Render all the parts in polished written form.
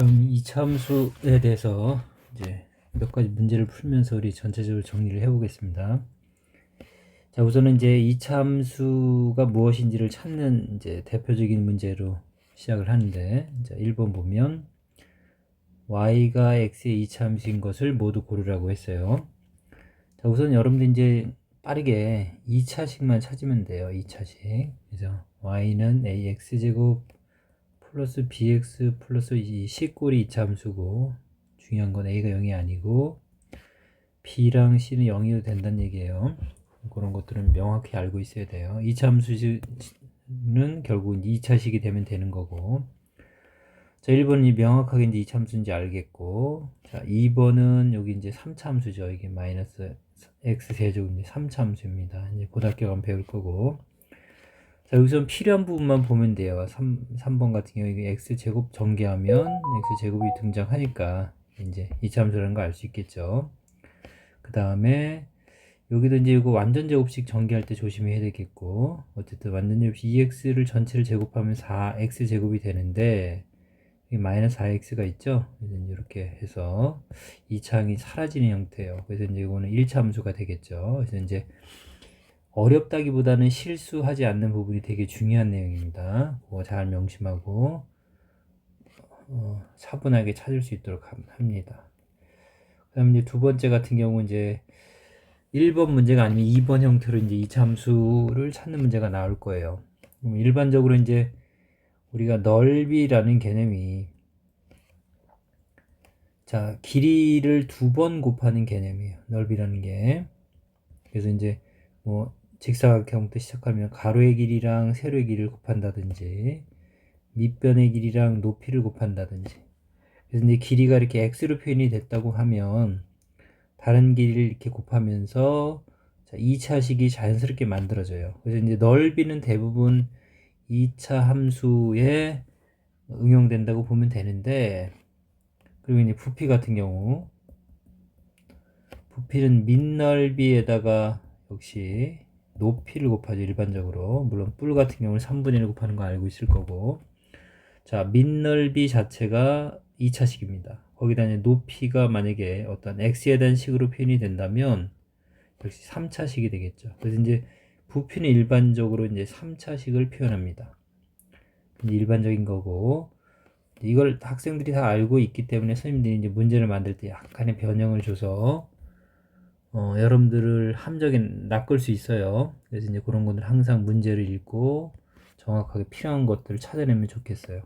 이차함수에 대해서 이제 몇 가지 문제를 풀면서 우리 전체적으로 정리를 해보겠습니다. 자, 우선은 이제 이차함수가 무엇인지를 찾는 이제 대표적인 문제로 시작을 하는데, 자, 1번 보면 y가 x의 이차함수인 것을 모두 고르라고 했어요. 자, 우선 여러분들 이제 빠르게 2차식만 찾으면 돼요. 2차식. 그래서 y는 ax제곱 플러스 bx 플러스 이 c꼴이 2차함수고, 중요한 건 a가 0이 아니고 b랑 c는 0이어도 된다는 얘기예요. 그런 것들은 명확히 알고 있어야 돼요. 2차함수는 결국 2차식이 되면 되는 거고, 자, 1번이 명확하게 이제 2차함수인지 알겠고, 자, 2번은 여기 이제 3차함수죠. 이게 마이너스 x 세제곱 이제 3차함수입니다. 이제 고등학교 가면 배울 거고, 자, 여기서 필요한 부분만 보면 돼요. 3번 같은 경우에 x제곱 전개하면 x제곱이 등장하니까 이제 이차함수라는 거 알 수 있겠죠. 그 다음에 여기도 이제 이거 완전 제곱식 전개할 때 조심해야 되겠고, 어쨌든 완전 제곱식 2x를 전체를 제곱하면 4x제곱이 되는데, 이 마이너스 4x가 있죠. 그래서 이제 이렇게 해서 2차항이 사라지는 형태예요. 그래서 이제 이거는 1차 함수가 되겠죠. 그래서 이제 어렵다기보다는 실수하지 않는 부분이 되게 중요한 내용입니다. 그거 잘 명심하고 차분하게 찾을 수 있도록 합니다. 그 다음에 이제 두 번째 같은 경우 이제 1번 문제가 아니면 2번 형태로 이제 이 함수를 찾는 문제가 나올 거예요. 일반적으로 이제 우리가 넓이라는 개념이, 자, 길이를 2번 곱하는 개념이에요. 넓이라는 게. 그래서 이제 뭐 직사각형부터 시작하면 가로의 길이랑 세로의 길이를 곱한다든지, 밑변의 길이랑 높이를 곱한다든지. 그래서 이제 길이가 이렇게 x로 표현이 됐다고 하면 다른 길이를 이렇게 곱하면서 2차식이 자연스럽게 만들어져요. 그래서 이제 넓이는 대부분 2차 함수에 응용된다고 보면 되는데, 그리고 이제 부피 같은 경우, 부피는 밑넓이에다가 역시 높이를 곱하죠. 일반적으로. 물론 뿔 같은 경우는 3분의 1 곱하는 거 알고 있을 거고, 자, 밑넓이 자체가 2차식입니다. 거기다 이제 높이가 만약에 어떤 x에 대한 식으로 표현이 된다면 역시 3차식이 되겠죠. 그래서 이제 부피는 일반적으로 이제 3차식을 표현합니다. 일반적인 거고, 이걸 학생들이 다 알고 있기 때문에 선생님들이 이제 문제를 만들 때 약간의 변형을 줘서 여러분들을 함정에 낚을 수 있어요. 그래서 이제 그런 것들 항상 문제를 읽고 정확하게 필요한 것들을 찾아내면 좋겠어요.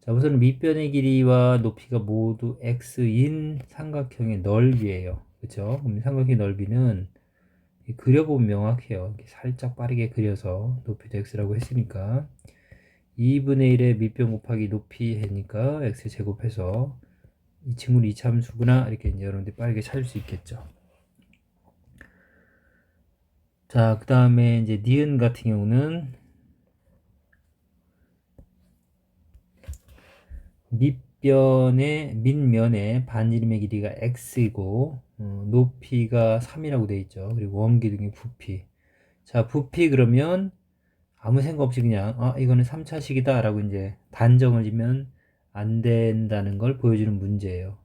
자, 우선 밑변의 길이와 높이가 모두 x인 삼각형의 넓이에요. 그렇죠? 그럼 삼각형의 넓이는 그려보면 명확해요. 살짝 빠르게 그려서 높이도 x라고 했으니까 2분의 1의 밑변 곱하기 높이 하니까 x 제곱해서 이 친구는 이차함수구나, 이렇게 이제 여러분들이 빠르게 찾을 수 있겠죠. 자, 그 다음에 이제 니은 같은 경우는 밑면의 반지름의 길이가 x이고 높이가 3이라고 되어 있죠. 그리고 원기둥의 부피. 자, 부피 그러면 아무 생각 없이 그냥 이거는 3차식이다 라고 이제 단정을 지면 안 된다는 걸 보여주는 문제예요.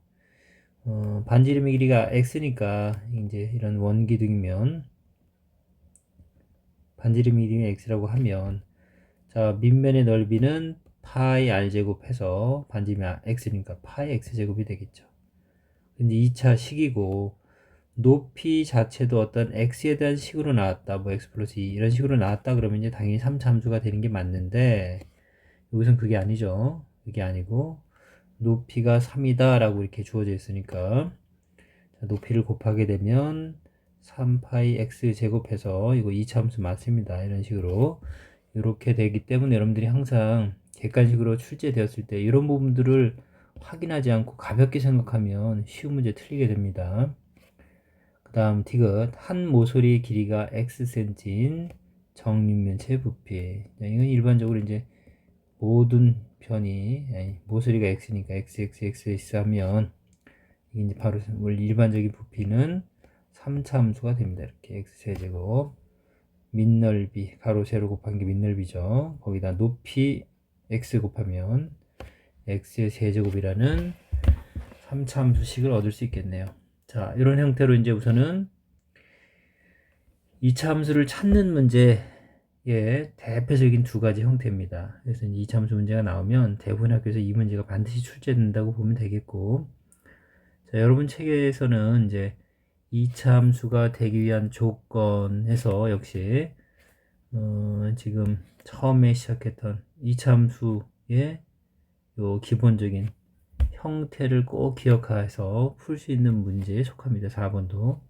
반지름의 길이가 x니까 이제 이런 원기둥이면 반지름의 길이가 x라고 하면, 자, 밑면의 넓이는 파이 r제곱 해서 반지름이 x니까 파이 x제곱이 되겠죠. 근데 2차 식이고 높이 자체도 어떤 x에 대한 식으로 나왔다, 뭐 x 플러스 2 이런 식으로 나왔다 그러면 이제 당연히 3차 함수가 되는 게 맞는데, 여기선 그게 아니죠. 그게 아니고 높이가 3이다 라고 이렇게 주어져 있으니까, 자, 높이를 곱하게 되면 3파이 x 제곱해서 이거 2차 함수 맞습니다. 이런 식으로 이렇게 되기 때문에 여러분들이 항상 객관식으로 출제되었을 때 이런 부분들을 확인하지 않고 가볍게 생각하면 쉬운 문제 틀리게 됩니다. 그 다음 디귿, 한 모서리의 길이가 xcm인 정육면체 부피. 이건 일반적으로 이제 모든 편이 모서리가 x니까 xxx 하면 이게 이제 바로 원래 일반적인 부피는 3차 함수가 됩니다. 이렇게 x세제곱 밑넓이 가로 세로 곱한 게 밑넓이죠. 거기다 높이 x 곱하면 x의 세제곱이라는 3차함수식을 얻을 수 있겠네요. 자, 이런 형태로 이제 우선은 2차 함수를 찾는 문제의 대표적인 두 가지 형태입니다. 그래서 2차 함수 문제가 나오면 대부분 학교에서 이 문제가 반드시 출제된다고 보면 되겠고, 자, 여러분 책에서는 이제 2차 함수가 되기 위한 조건에서 역시 지금 처음에 시작했던 2차 함수의 요 기본적인 형태를 꼭 기억해서 풀 수 있는 문제에 속합니다. 4번도.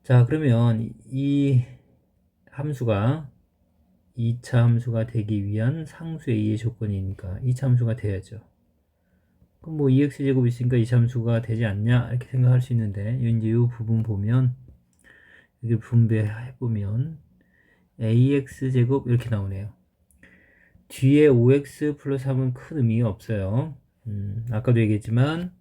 자, 그러면 이 함수가 2차 함수가 되기 위한 상수 A의 조건이니까 2차 함수가 돼야죠. 그럼 뭐 2x제곱 있으니까 2차 함수가 되지 않냐 이렇게 생각할 수 있는데, 이제 이 부분 보면 이게 분배해보면 ax제곱 이렇게 나오네요. 뒤에 5x 플러스 3은 큰 의미가 없어요. 아까도 얘기했지만,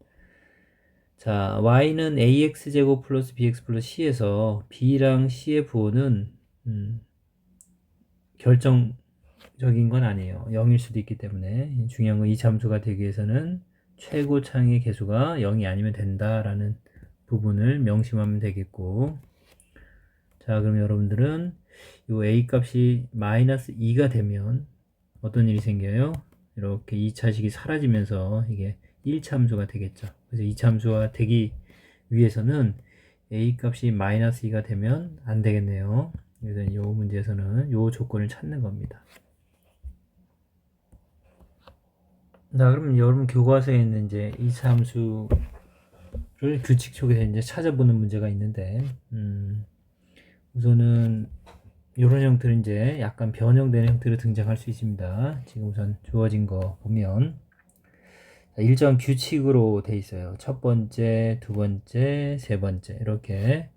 자, y는 ax제곱 플러스 bx 플러스 c에서 b랑 c의 부호는 결정적인 건 아니에요. 0일 수도 있기 때문에 중요한 건 이 함수가 되기 위해서는 최고창의 개수가 0이 아니면 된다라는 부분을 명심하면 되겠고, 자, 그럼 여러분들은 이 a 값이 마이너스 2가 되면 어떤 일이 생겨요? 이렇게 2차식이 사라지면서 이게 1차 함수가 되겠죠. 그래서 2차 함수가 되기 위해서는 a 값이 마이너스 2가 되면 안 되겠네요. 그래서 이 문제에서는 이 조건을 찾는 겁니다. 자, 그러면 여러분 교과서에 있는 이제 2차 함수를 규칙 속에서 이제 찾아보는 문제가 있는데, 우선은 이런 형태는 이제 약간 변형되는 형태로 등장할 수 있습니다. 지금 우선 주어진 거 보면 일정 규칙으로 돼 있어요. 첫 번째, 두 번째, 세 번째 이렇게.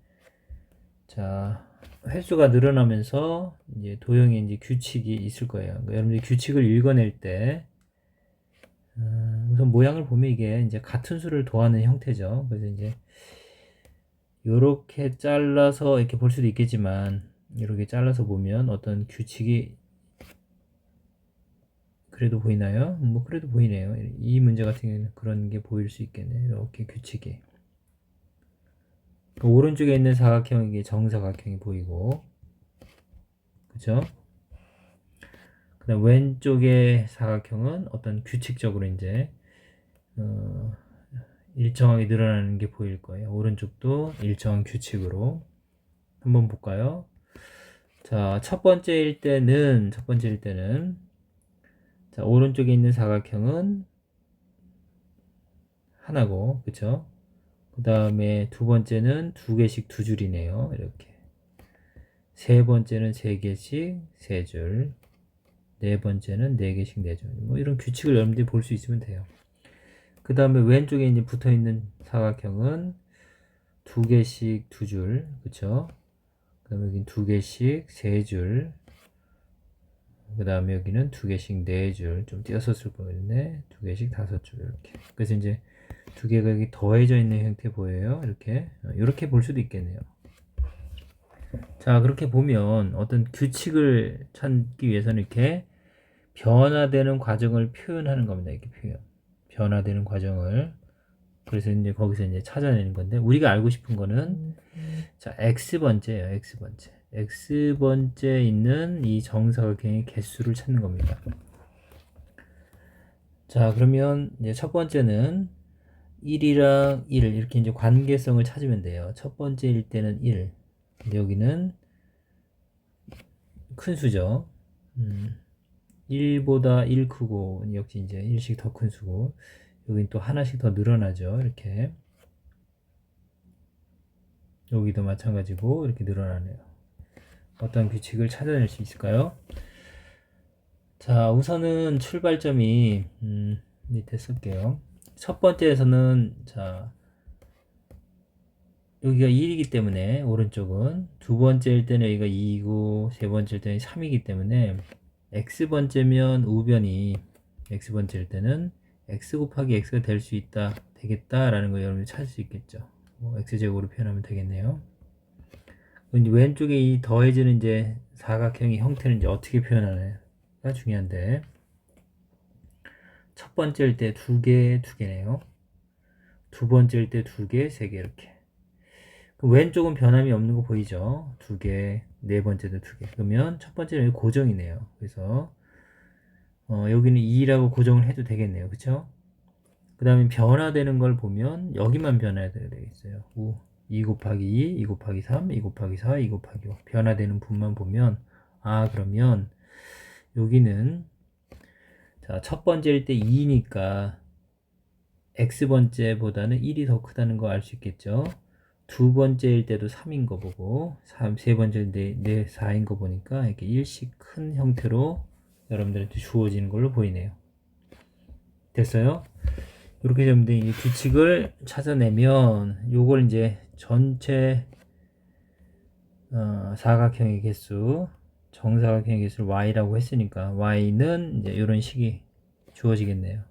자, 횟수가 늘어나면서 이제 도형에 이제 규칙이 있을 거예요. 그러니까 여러분들이 규칙을 읽어낼 때 우선 모양을 보면 이게 이제 같은 수를 더하는 형태죠. 그래서 이제 이렇게 잘라서 이렇게 볼 수도 있겠지만, 이렇게 잘라서 보면 어떤 규칙이 그래도 보이나요? 뭐 그래도 보이네요. 이 문제 같은 경우는 그런 게 보일 수 있겠네요. 이렇게 규칙이. 그 오른쪽에 있는 사각형이 정사각형이 보이고, 그죠? 그 다음 왼쪽의 사각형은 어떤 규칙적으로 이제 일정하게 늘어나는 게 보일 거예요. 오른쪽도 일정한 규칙으로. 한번 볼까요? 자, 첫 번째일 때는 자, 오른쪽에 있는 사각형은 하나고, 그쵸? 그 다음에 두 번째는 두 개씩 두 줄이네요. 이렇게. 세 번째는 세 개씩 세 줄. 네 번째는 네 개씩 네 줄. 뭐 이런 규칙을 여러분들이 볼 수 있으면 돼요. 그 다음에 왼쪽에 이제 붙어 있는 사각형은 두 개씩 두 줄. 그쵸? 그 다음에 여기 두 개씩 세 줄. 그 다음에 여기는 두 개씩 네 줄. 좀 띄었었을 거였네. 두 개씩 다섯 줄. 이렇게. 그래서 이제 두 개가 여기 더해져 있는 형태 보여요. 이렇게 볼 수도 있겠네요. 자, 그렇게 보면 어떤 규칙을 찾기 위해서는 이렇게 변화되는 과정을 표현하는 겁니다. 이렇게 변화되는 과정을. 그래서 이제 거기서 이제 찾아내는 건데, 우리가 알고 싶은 거는 자, x번째예요. x번째 있는 이 정사각형의 개수를 찾는 겁니다. 자, 그러면 이제 첫 번째는 1이랑 1 이렇게 이제 관계성을 찾으면 돼요. 첫 번째일 때는 1. 근데 여기는 큰 수죠. 1보다 1 크고, 역시 이제 1씩 더 큰 수고, 여긴 또 하나씩 더 늘어나죠. 이렇게. 여기도 마찬가지고, 이렇게 늘어나네요. 어떤 규칙을 찾아낼 수 있을까요? 자, 우선은 출발점이, 밑에 쓸게요. 첫 번째에서는, 자, 여기가 1이기 때문에, 오른쪽은. 두 번째일 때는 여기가 2이고, 세 번째일 때는 3이기 때문에, x번째면 우변이, x번째일 때는 x 곱하기 x가 될 수 있다, 되겠다라는 거 여러분이 찾을 수 있겠죠. x제곱으로 표현하면 되겠네요. 이제 왼쪽에 이 더해지는 이제 사각형의 형태는 이제 어떻게 표현하냐가 중요한데, 첫 번째일 때 2개, 2개네요. 두 번째일 때 2개, 3개 이렇게. 왼쪽은 변함이 없는 거 보이죠? 2개, 네 번째도 2개. 그러면 첫 번째는 고정이네요. 그래서 여기는 2라고 고정을 해도 되겠네요. 그쵸? 그 다음에 변화되는 걸 보면 여기만 변화되어야 되겠어요. 2 곱하기 2, 2 곱하기 3, 2 곱하기 4, 2 곱하기 5. 변화되는 분만 보면 그러면 여기는 자, 첫 번째일 때 2니까 x번째보다는 1이 더 크다는 거 알 수 있겠죠. 두 번째일 때도 3인 거 보고 세 번째일 때 4인 거 보니까 이렇게 1씩 큰 형태로 여러분들한테 주어지는 걸로 보이네요. 됐어요? 이렇게 여러분들이 이 규칙을 찾아내면 요걸 이제 전체 사각형의 개수, 정사각형의 개수를 y라고 했으니까 y는 이제 이런 식이 주어지겠네요.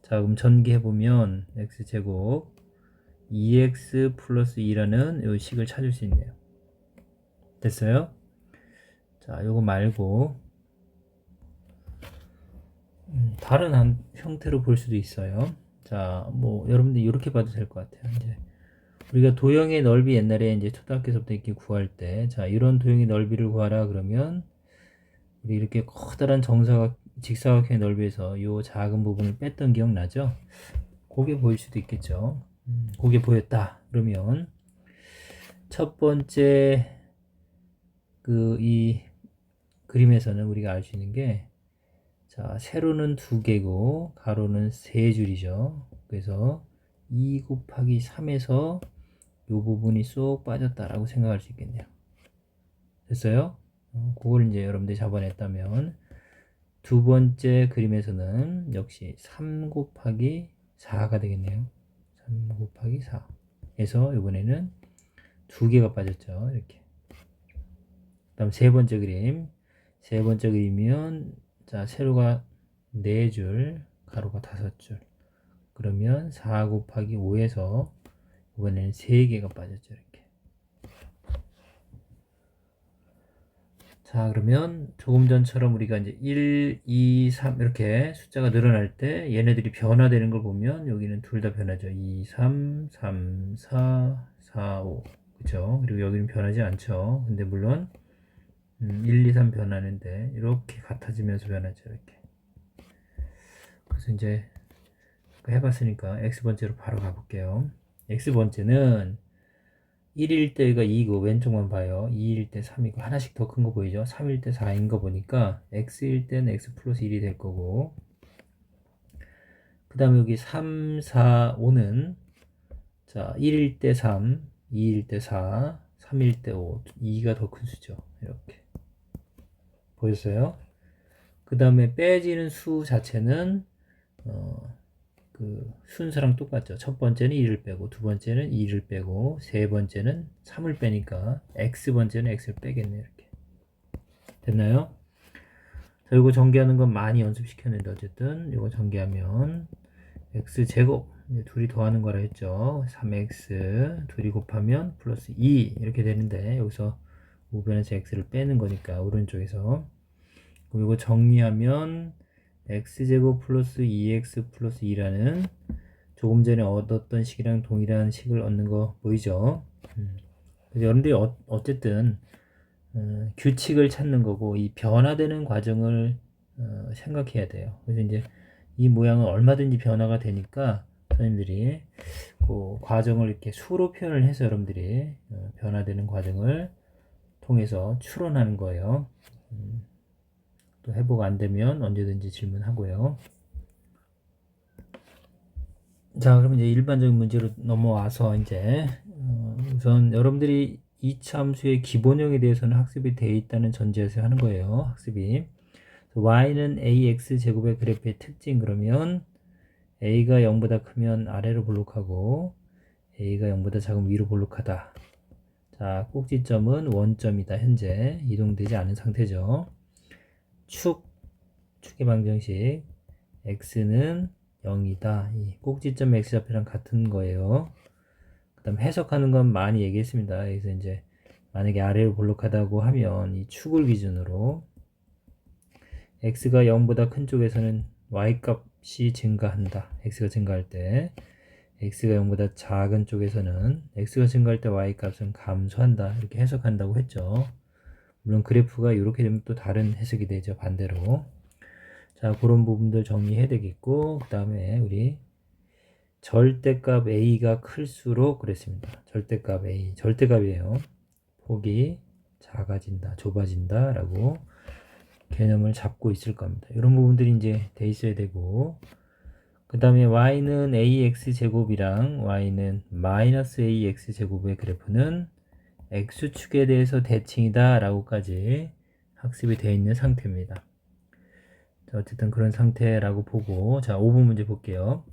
자, 그럼 전개해보면 x제곱 2x 플러스 2라는 이 식을 찾을 수 있네요. 됐어요? 자, 요거 말고 다른 형태로 볼 수도 있어요. 자, 뭐 여러분들 이렇게 봐도 될 것 같아요. 이제 우리가 도형의 넓이 옛날에 이제 초등학교에서부터 이렇게 구할 때, 자, 이런 도형의 넓이를 구하라 그러면 우리 이렇게 커다란 직사각형의 넓이에서 요 작은 부분을 뺐던 기억 나죠? 그게 보일 수도 있겠죠. 그게 보였다. 그러면 첫 번째 이 그림에서는 우리가 알 수 있는 게, 자, 세로는 2개고 가로는 3줄이죠. 그래서 2 곱하기 3에서 요 부분이 쏙 빠졌다라고 생각할 수 있겠네요. 됐어요? 그걸 이제 여러분들이 잡아냈다면 두 번째 그림에서는 역시 3 곱하기 4가 되겠네요. 3 곱하기 4 에서 이번에는 2개가 빠졌죠. 이렇게. 그 다음 세 번째 그림. 세 번째 그림이면, 자, 세로가 4줄, 가로가 5줄. 그러면 4 곱하기 5에서 이번에는 3개가 빠졌죠. 이렇게. 자, 그러면 조금 전처럼 우리가 이제 1, 2, 3 이렇게 숫자가 늘어날 때 얘네들이 변화되는 걸 보면 여기는 둘 다 변하죠. 2, 3, 3, 4, 4, 5. 그죠? 그리고 여기는 변하지 않죠. 근데 물론 1, 2, 3 변하는데 이렇게 같아지면서 변하죠. 이렇게. 그래서 이제 해봤으니까 x번째로 바로 가볼게요. x번째는 1일 때가 2고 왼쪽만 봐요. 2일 때 3이고 하나씩 더 큰 거 보이죠? 3일 때 4인 거 보니까 x일 때는 x 플러스 1이 될 거고, 그 다음에 여기 3, 4, 5는 자 1일 때 3, 2일 때 4, 3일 때 5, 2가 더 큰 수죠. 이렇게 보였어요? 그 다음에 빼지는 수 자체는 그 순서랑 똑같죠. 첫 번째는 1을 빼고, 두 번째는 2를 빼고, 세 번째는 3을 빼니까 x번째는 x를 빼겠네요. 이렇게. 됐나요? 자, 이거 전개하는 건 많이 연습시켰는데 어쨌든 이거 전개하면 x제곱, 둘이 더하는 거라 했죠. 3x 둘이 곱하면 플러스 2 이렇게 되는데 여기서 우변에서 x를 빼는 거니까 오른쪽에서, 그럼 이거 정리하면 x제곱 플러스 2x 플러스 2라는 조금 전에 얻었던 식이랑 동일한 식을 얻는 거 보이죠? 그래서 여러분들이 어쨌든 규칙을 찾는 거고 이 변화되는 과정을 생각해야 돼요. 그래서 이제 이 모양은 얼마든지 변화가 되니까 선생님들이 그 과정을 이렇게 수로 표현을 해서 여러분들이 변화되는 과정을 통해서 추론하는 거예요. 또 해보고 안 되면 언제든지 질문하고요. 자, 그럼 이제 일반적인 문제로 넘어와서 이제 우선 여러분들이 이차함수의 기본형에 대해서는 학습이 되어 있다는 전제에서 하는 거예요. 학습이. y는 ax 제곱의 그래프의 특징, 그러면 a가 0보다 크면 아래로 볼록하고 a가 0보다 작으면 위로 볼록하다. 자, 꼭지점은 원점이다. 현재 이동되지 않은 상태죠. 축의 방정식 x는 0이다. 이 꼭지점 x좌표랑 같은 거예요. 그 다음 해석하는 건 많이 얘기했습니다. 그래서 이제 만약에 아래로 볼록하다고 하면 이 축을 기준으로 x가 0보다 큰 쪽에서는 y값 값이 증가한다. x가 증가할 때 x가 0보다 작은 쪽에서는 x가 증가할 때 y 값은 감소한다. 이렇게 해석한다고 했죠. 물론 그래프가 이렇게 되면 또 다른 해석이 되죠. 반대로. 자, 그런 부분들 정리해야 되겠고, 그 다음에 우리 절대값 a가 클수록 그랬습니다. 절대값 a, 절대값이에요. 폭이 작아진다, 좁아진다 라고 개념을 잡고 있을 겁니다. 이런 부분들이 이제 돼 있어야 되고, 그 다음에 y는 ax 제곱이랑 y는 마이너스 ax 제곱의 그래프는 x축에 대해서 대칭이다 라고까지 학습이 되어 있는 상태입니다. 자, 어쨌든 그런 상태라고 보고, 자, 5번 문제 볼게요.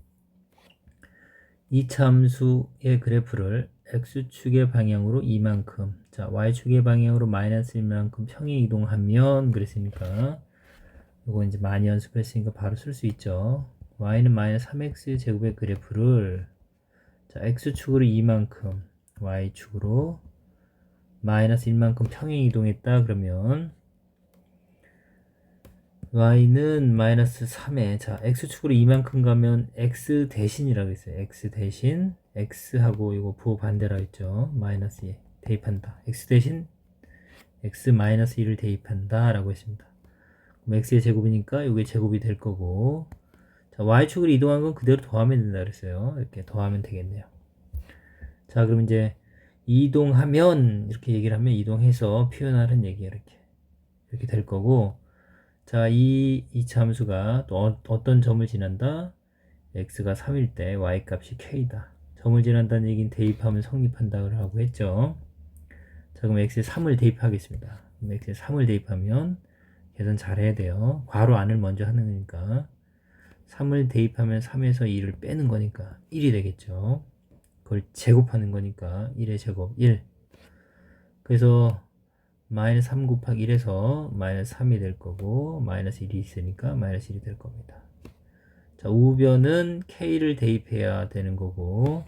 이 참수의 그래프를 x축의 방향으로 이만큼, 자, y축의 방향으로 마이너스 이만큼 평행 이동하면 그랬으니까 이거 이제 많이 연습했으니까 바로 쓸 수 있죠. y는 마이너스 3x 제곱의 그래프를, 자, x축으로 이만큼, y축으로 마이너스 1만큼 평행 이동했다 그러면 y는 마이너스 3에, 자, x축으로 이만큼 가면 x 대신이라고 했어요. x 대신 x하고 이거 부호 반대라고 했죠. 마이너스 2 대입한다. x 대신 x 마이너스 1을 대입한다 라고 했습니다. 그럼 x의 제곱이니까 이게 제곱이 될 거고, 자, y축으로 이동한 건 그대로 더하면 된다 그랬어요. 이렇게 더하면 되겠네요. 자, 그럼 이제 이동하면, 이렇게 얘기를 하면 이동해서 표현하는 얘기예요. 이렇게 될 거고, 자, 이 참수가 또 어떤 점을 지난다? x가 3일 때 y 값이 k다. 점을 지난다는 얘기는 대입하면 성립한다고 했죠. 자, 그럼 x에 3을 대입하겠습니다. 그럼 x에 3을 대입하면 계산 잘 해야 돼요. 괄호 안을 먼저 하는 거니까 3을 대입하면 3에서 2를 빼는 거니까 1이 되겠죠. 그걸 제곱하는 거니까 1의 제곱 1. 그래서 마이너스 3 곱하기 1에서 마이너스 3이 될 거고, 마이너스 1이 있으니까 마이너스 1이 될 겁니다. 자, 우변은 k를 대입해야 되는 거고,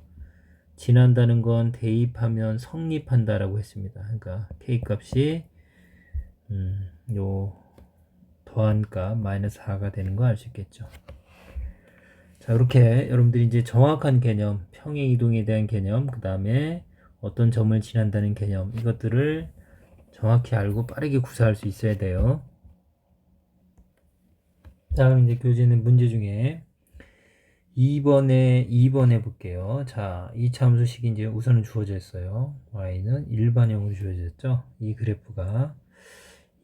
지난다는 건 대입하면 성립한다라고 했습니다. 그러니까 k 값이 요 더한 값 마이너스 4가 되는 거 알 수 있겠죠. 자, 이렇게 여러분들이 이제 정확한 개념, 평행 이동에 대한 개념, 그 다음에 어떤 점을 지난다는 개념, 이것들을 정확히 알고 빠르게 구사할 수 있어야 돼요. 자, 그럼 이제 교재는 문제 중에 2번 해볼게요. 자, 이 참수식이 이제 우선은 주어져 있어요. y는 일반형으로 주어졌죠. 이 그래프가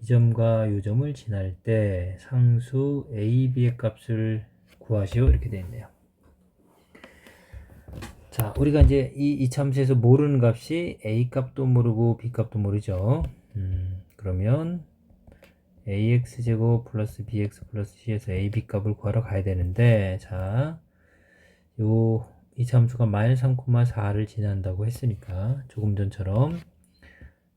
이 점과 이 점을 지날 때 상수 a, b의 값을 구하시오. 이렇게 되어 있네요. 자, 우리가 이제 이 참수에서 모르는 값이 a 값도 모르고 b 값도 모르죠. 그러면 ax제곱 플러스 bx 플러스 c에서 ab 값을 구하러 가야 되는데, 자, 이 참수가 마이너스 3,4를 지난다고 했으니까 조금 전처럼,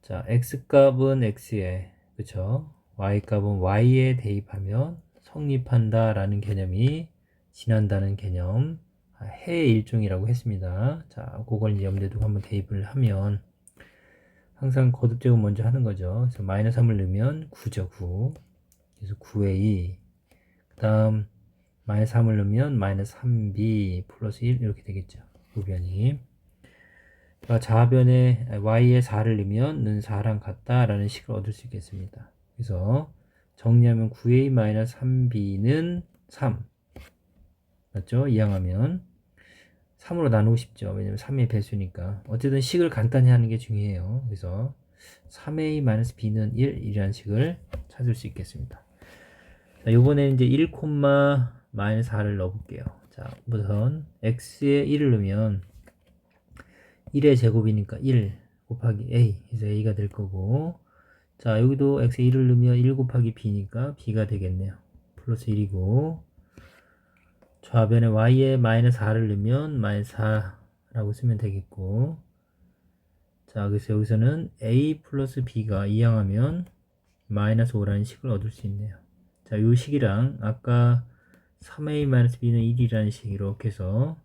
자, x 값은 x에, 그쵸? y 값은 y에 대입하면 성립한다 라는 개념이 지난다는 개념, 해의 일종이라고 했습니다. 자, 그걸 이제 염두에 두고 한번 대입을 하면 항상 거듭 제곱 먼저 하는 거죠. 그래서 마이너스 3을 넣으면 9죠, 9. 그래서 9a. 그 다음, 마이너스 3을 넣으면 마이너스 3b 플러스 1 이렇게 되겠죠. 우변이. 그러니까 좌변에 y에 4를 넣으면 는 4랑 같다라는 식을 얻을 수 있겠습니다. 그래서 정리하면 9a 마이너스 3b는 3. 맞죠? 이항하면 3으로 나누고 싶죠. 왜냐면 3의 배수니까. 어쨌든 식을 간단히 하는 게 중요해요. 그래서 3a-b는 1이라는 식을 찾을 수 있겠습니다. 자, 요번에 이제 1, 마이너스 4를 넣어볼게요. 자, 우선 x에 1을 넣으면 1의 제곱이니까 1 곱하기 a. 그래서 a가 될 거고, 자, 여기도 x에 1을 넣으면 1 곱하기 b니까 b가 되겠네요. 플러스 1이고, 좌변에 y에 마이너스 4를 넣으면 마이너스 4라고 쓰면 되겠고, 자, 그래서 여기서는 a 플러스 b가 이항하면 마이너스 5라는 식을 얻을 수 있네요. 자, 이 식이랑 아까 3a 마이너스 b는 1이라는 식 이렇게 해서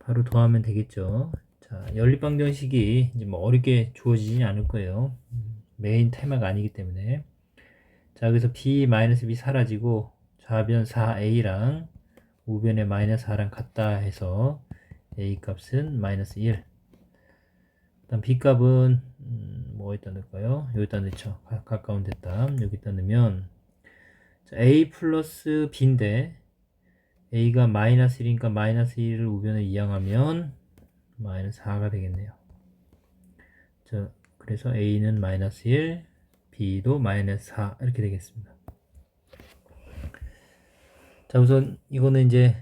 바로 더하면 되겠죠. 자, 연립방정식이 이제 뭐 어렵게 주어지지 않을 거예요. 메인 테마가 아니기 때문에. 자, 그래서 b 마이너스 b 사라지고 좌변 4a랑 우변의 마이너스 4랑 같다 해서 a 값은 마이너스 1. 그다음 b 값은 뭐 어디다 넣을까요? 여기다 넣죠. 가까운 데다 여기다 넣으면 자, a 플러스 b인데 a가 마이너스 1이니까 마이너스 1을 우변에 이항하면 마이너스 4가 되겠네요. 자, 그래서 a는 마이너스 1, b도 마이너스 4 이렇게 되겠습니다. 자, 우선 이거는 이제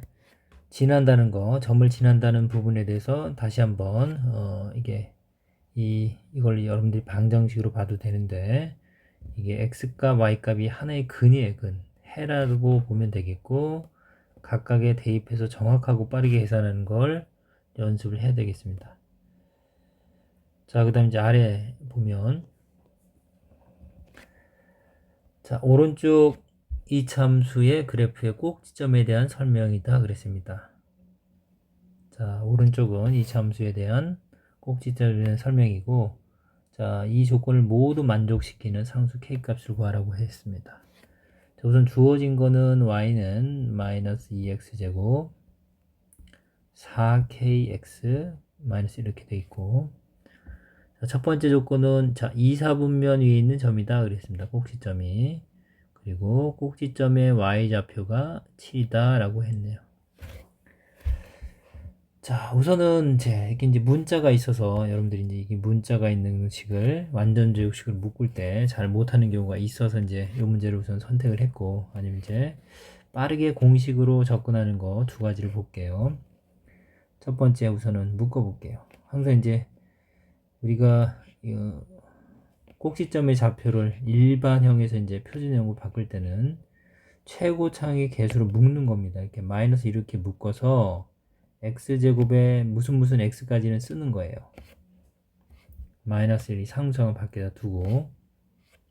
지난다는 거, 점을 지난다는 부분에 대해서 다시 한번 이게 이걸 여러분들이 방정식으로 봐도 되는데 이게 x값 y값이 하나의 근이에요. 근 해라고 보면 되겠고 각각에 대입해서 정확하고 빠르게 계산하는 걸 연습을 해야 되겠습니다. 자, 그 다음 이제 아래 보면 자, 오른쪽 이 참수의 그래프의 꼭지점에 대한 설명이다 그랬습니다. 자, 오른쪽은 이 참수에 대한 꼭지점에 대한 설명이고 자, 이 조건을 모두 만족시키는 상수 k값을 구하라고 했습니다. 자, 우선 주어진 거는 y는 마이너스 2x제곱 4kx 마이너스 이렇게 돼 있고 자, 첫 번째 조건은 자, 2사분면 위에 있는 점이다 그랬습니다. 꼭지점이. 그리고 꼭지점의 y좌표가 7이다 라고 했네요. 자, 우선은 이게 문자가 있어서 여러분들이 이제 이게 문자가 있는 식을 완전 제곱식을 묶을 때 잘 못하는 경우가 있어서 이제 이 문제를 우선 선택을 했고 아니면 이제 빠르게 공식으로 접근하는 거 두 가지를 볼게요. 첫 번째 우선은 묶어 볼게요. 항상 이제 우리가 꼭지점의 좌표를 일반형에서 이제 표준형으로 바꿀 때는 최고창의 개수로 묶는 겁니다. 이렇게 마이너스 이렇게 묶어서 x제곱에 무슨 x까지는 쓰는 거예요. 마이너스 1이 상수항을 밖에다 두고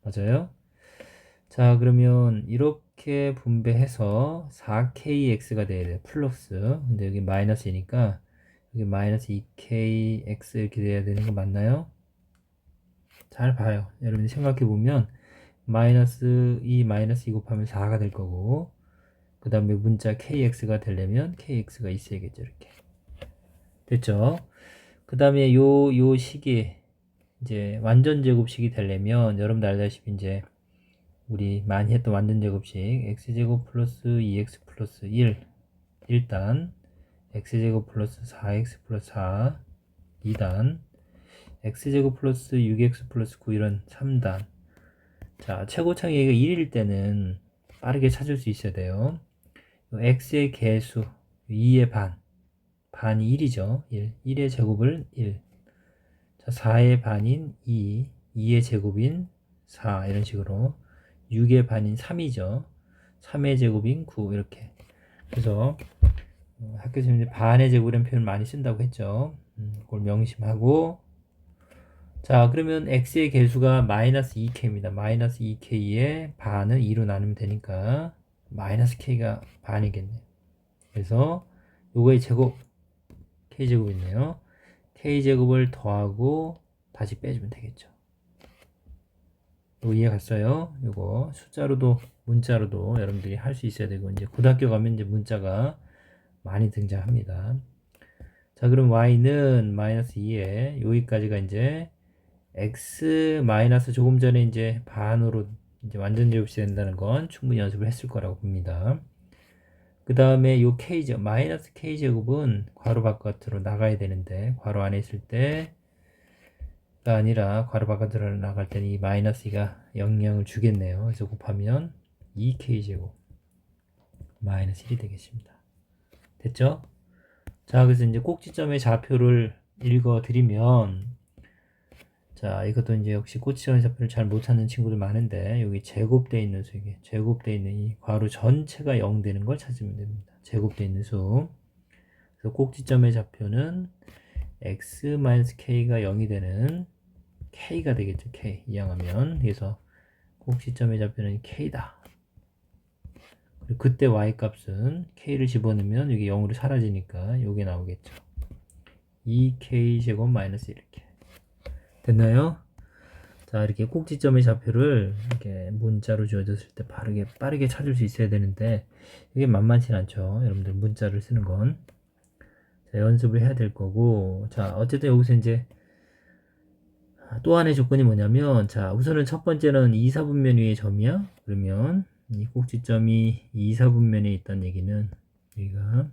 맞아요? 자, 그러면 이렇게 분배해서 4kx가 돼야 돼요. 플러스. 근데 여기 마이너스이니까 여기 마이너스 2kx 이렇게 돼야 되는 거 맞나요? 잘 봐요. 여러분이 생각해 보면 마이너스 2 곱하면 4가 될 거고 그 다음에 문자 kx가 되려면 kx가 있어야겠죠. 이렇게 됐죠? 그 다음에 요 식이 이제 완전 제곱식이 되려면 여러분들 알다시피 이제 우리 많이 했던 완전 제곱식 x제곱 플러스 2x 플러스 1 1단 x제곱 플러스 4x 플러스 4 2단 x제곱 플러스 6x 플러스 9 이런 3단 자, 최고창 얘가 1일 때는 빠르게 찾을 수 있어야 돼요. x의 개수 2의 반이 1이죠. 1의 제곱을 1 자, 4의 반인 2의 제곱인 4 이런 식으로 6의 반인 3이죠. 3의 제곱인 9 이렇게 그래서 학교에서 이제 반의 제곱이라는 표현을 많이 쓴다고 했죠. 그걸 명심하고 자, 그러면 x의 개수가 마이너스 2k입니다. 마이너스 2k의 반을 2로 나누면 되니까 마이너스 k가 반이겠네요. 그래서 요거의 제곱 k제곱이네요. k제곱을 더하고 다시 빼주면 되겠죠. 이해 갔어요? 요거 숫자로도 문자로도 여러분들이 할 수 있어야 되고 이제 고등학교 가면 이제 문자가 많이 등장합니다. 자, 그럼 y는 마이너스 2에 여기까지가 이제 x 마이너스 조금 전에 이제 반으로 이제 완전 제곱이 된다는 건 충분히 연습을 했을 거라고 봅니다. 그 다음에 요 k제곱 마이너스 k제곱은 괄호 바깥으로 나가야 되는데 괄호 안에 있을 때가 아니라 괄호 바깥으로 나갈 때는 이 마이너스 2가 영향을 주겠네요. 그래서 곱하면 2k제곱 마이너스 1이 되겠습니다. 됐죠? 자, 그래서 이제 꼭지점의 좌표를 읽어 드리면 자, 이것도 이제 역시 꼭지점의 좌표를 잘 못하는 친구들 많은데 여기 제곱되어 있는 수, 이게 제곱되어 있는 이 괄호 전체가 0 되는 걸 찾으면 됩니다. 제곱되어 있는 수. 그래서 꼭지점의 좌표는 x-k가 0이 되는 k가 되겠죠. k 이항하면 그래서 꼭지점의 좌표는 k다. 그리고 그때 y 값은 k를 집어넣으면 여기 0으로 사라지니까 이게 나오겠죠. 2k 제곱 마이너스 이렇게 됐나요? 자, 이렇게 꼭지점의 좌표를 이렇게 문자로 주어졌을 때 빠르게 찾을 수 있어야 되는데, 이게 만만치 않죠. 여러분들 문자를 쓰는 건. 자, 연습을 해야 될 거고, 자, 어쨌든 여기서 이제 또 하나의 조건이 뭐냐면, 자, 우선은 첫 번째는 2, 4분면 위의 점이야. 그러면 이 꼭지점이 2, 4분면에 있다는 얘기는 여기가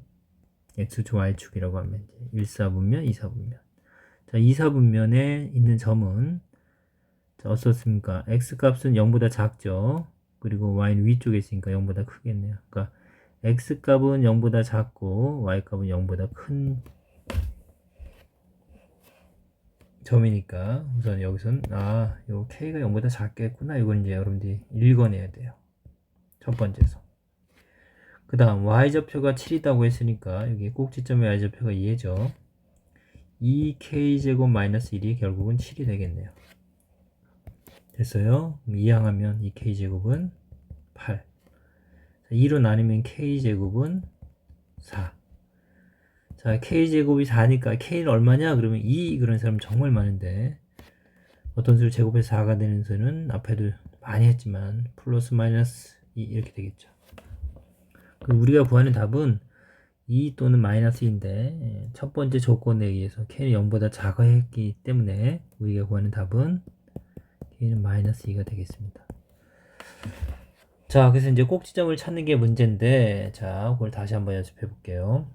X축, Y축이라고 하면 이제 1, 4분면, 2, 4분면. 자, 2, 4분면에 있는 점은 자, 어떻습니까? X 값은 0보다 작죠. 그리고 Y는 위쪽에 있으니까 0보다 크겠네요. 그러니까 X 값은 0보다 작고 Y 값은 0보다 큰 점이니까 우선 여기선 요 K가 0보다 작겠구나. 이건 이제 여러분들이 읽어내야 돼요. 첫 번째에서. 그 다음 Y좌표가 7이라고 했으니까 여기 꼭지점의 Y좌표가 2죠. 2K제곱 마이너스 1이 결국은 7이 되겠네요. 됐어요? 이항하면 2K제곱은 8. 2로 나누면 K제곱은 4. 자, K제곱이 4니까 K는 얼마냐? 그러면 2 그런 사람 정말 많은데 어떤 수를 제곱해서 4가 되는 수는 앞에도 많이 했지만 플러스 마이너스 2 이렇게 되겠죠. 그럼 우리가 구하는 답은 2 또는 마이너스 2인데 첫 번째 조건에 의해서 K는 0보다 작아했기 때문에 우리가 구하는 답은 K는 마이너스 2가 되겠습니다. 자, 그래서 이제 꼭지점을 찾는 게 문제인데, 자, 그걸 다시 한번 연습해 볼게요.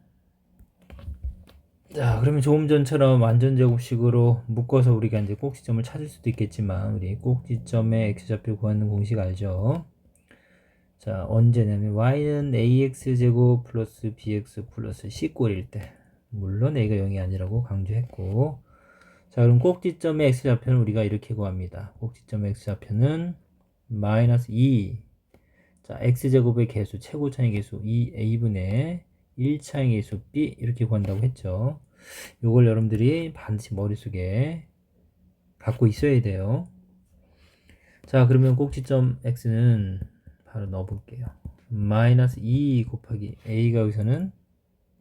자, 그러면 조금 전처럼 완전 제곱식으로 묶어서 우리가 이제 꼭지점을 찾을 수도 있겠지만, 우리 꼭지점의 x좌표 구하는 공식 알죠? 자, 언제냐면 y는 ax제곱 플러스 bx 플러스 c꼴일 때, 물론 a가 0이 아니라고 강조했고, 자, 그럼 꼭지점의 x좌표는 우리가 이렇게 구합니다. 꼭지점의 x좌표는 마이너스 2, 자, x제곱의 개수, 최고차의 개수 2a분의 1차의 개수 b 이렇게 구한다고 했죠. 요걸 여러분들이 반드시 머릿속에 갖고 있어야 돼요. 자, 그러면 꼭지점 x는 바로 넣어볼게요. 마이너스 2 곱하기 a가 여기서는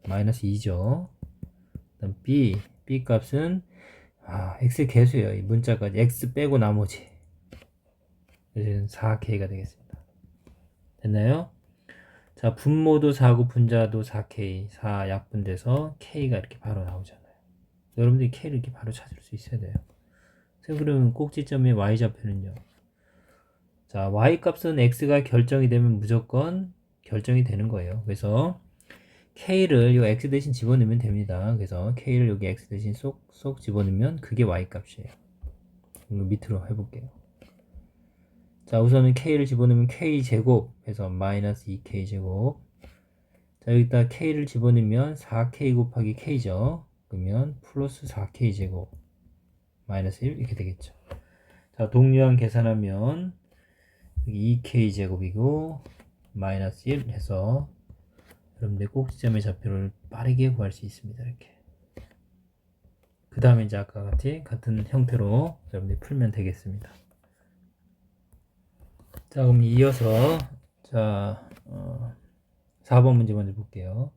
마이너스 2죠. 그다음 b 값은 x의 개수예요. 이 문자까지 x 빼고 나머지. 그래서 4k가 되겠습니다. 됐나요? 자, 분모도 4고 분자도 4K, 4 약분돼서 K가 이렇게 바로 나오잖아요. 여러분들이 K를 이렇게 바로 찾을 수 있어야 돼요. 그러면 꼭지점의 Y좌표는요. 자, Y값은 X가 결정이 되면 무조건 결정이 되는 거예요. 그래서 K를 요 X 대신 집어넣으면 됩니다. 그래서 K를 여기 X 대신 쏙 집어넣으면 그게 Y값이에요. 이거 밑으로 해볼게요. 자, 우선은 K를 집어넣으면 K제곱 해서 마이너스 2K제곱. 자, 여기다 K를 집어넣으면 4K 곱하기 K죠. 그러면 플러스 4K제곱 마이너스 1 이렇게 되겠죠. 자, 동류항 계산하면 2K제곱이고 마이너스 1 해서 여러분들 꼭지점의 좌표를 빠르게 구할 수 있습니다. 이렇게. 그 다음에 이제 아까 같은 형태로 여러분들이 풀면 되겠습니다. 자, 그럼 이어서 자 4번 문제 먼저 볼게요.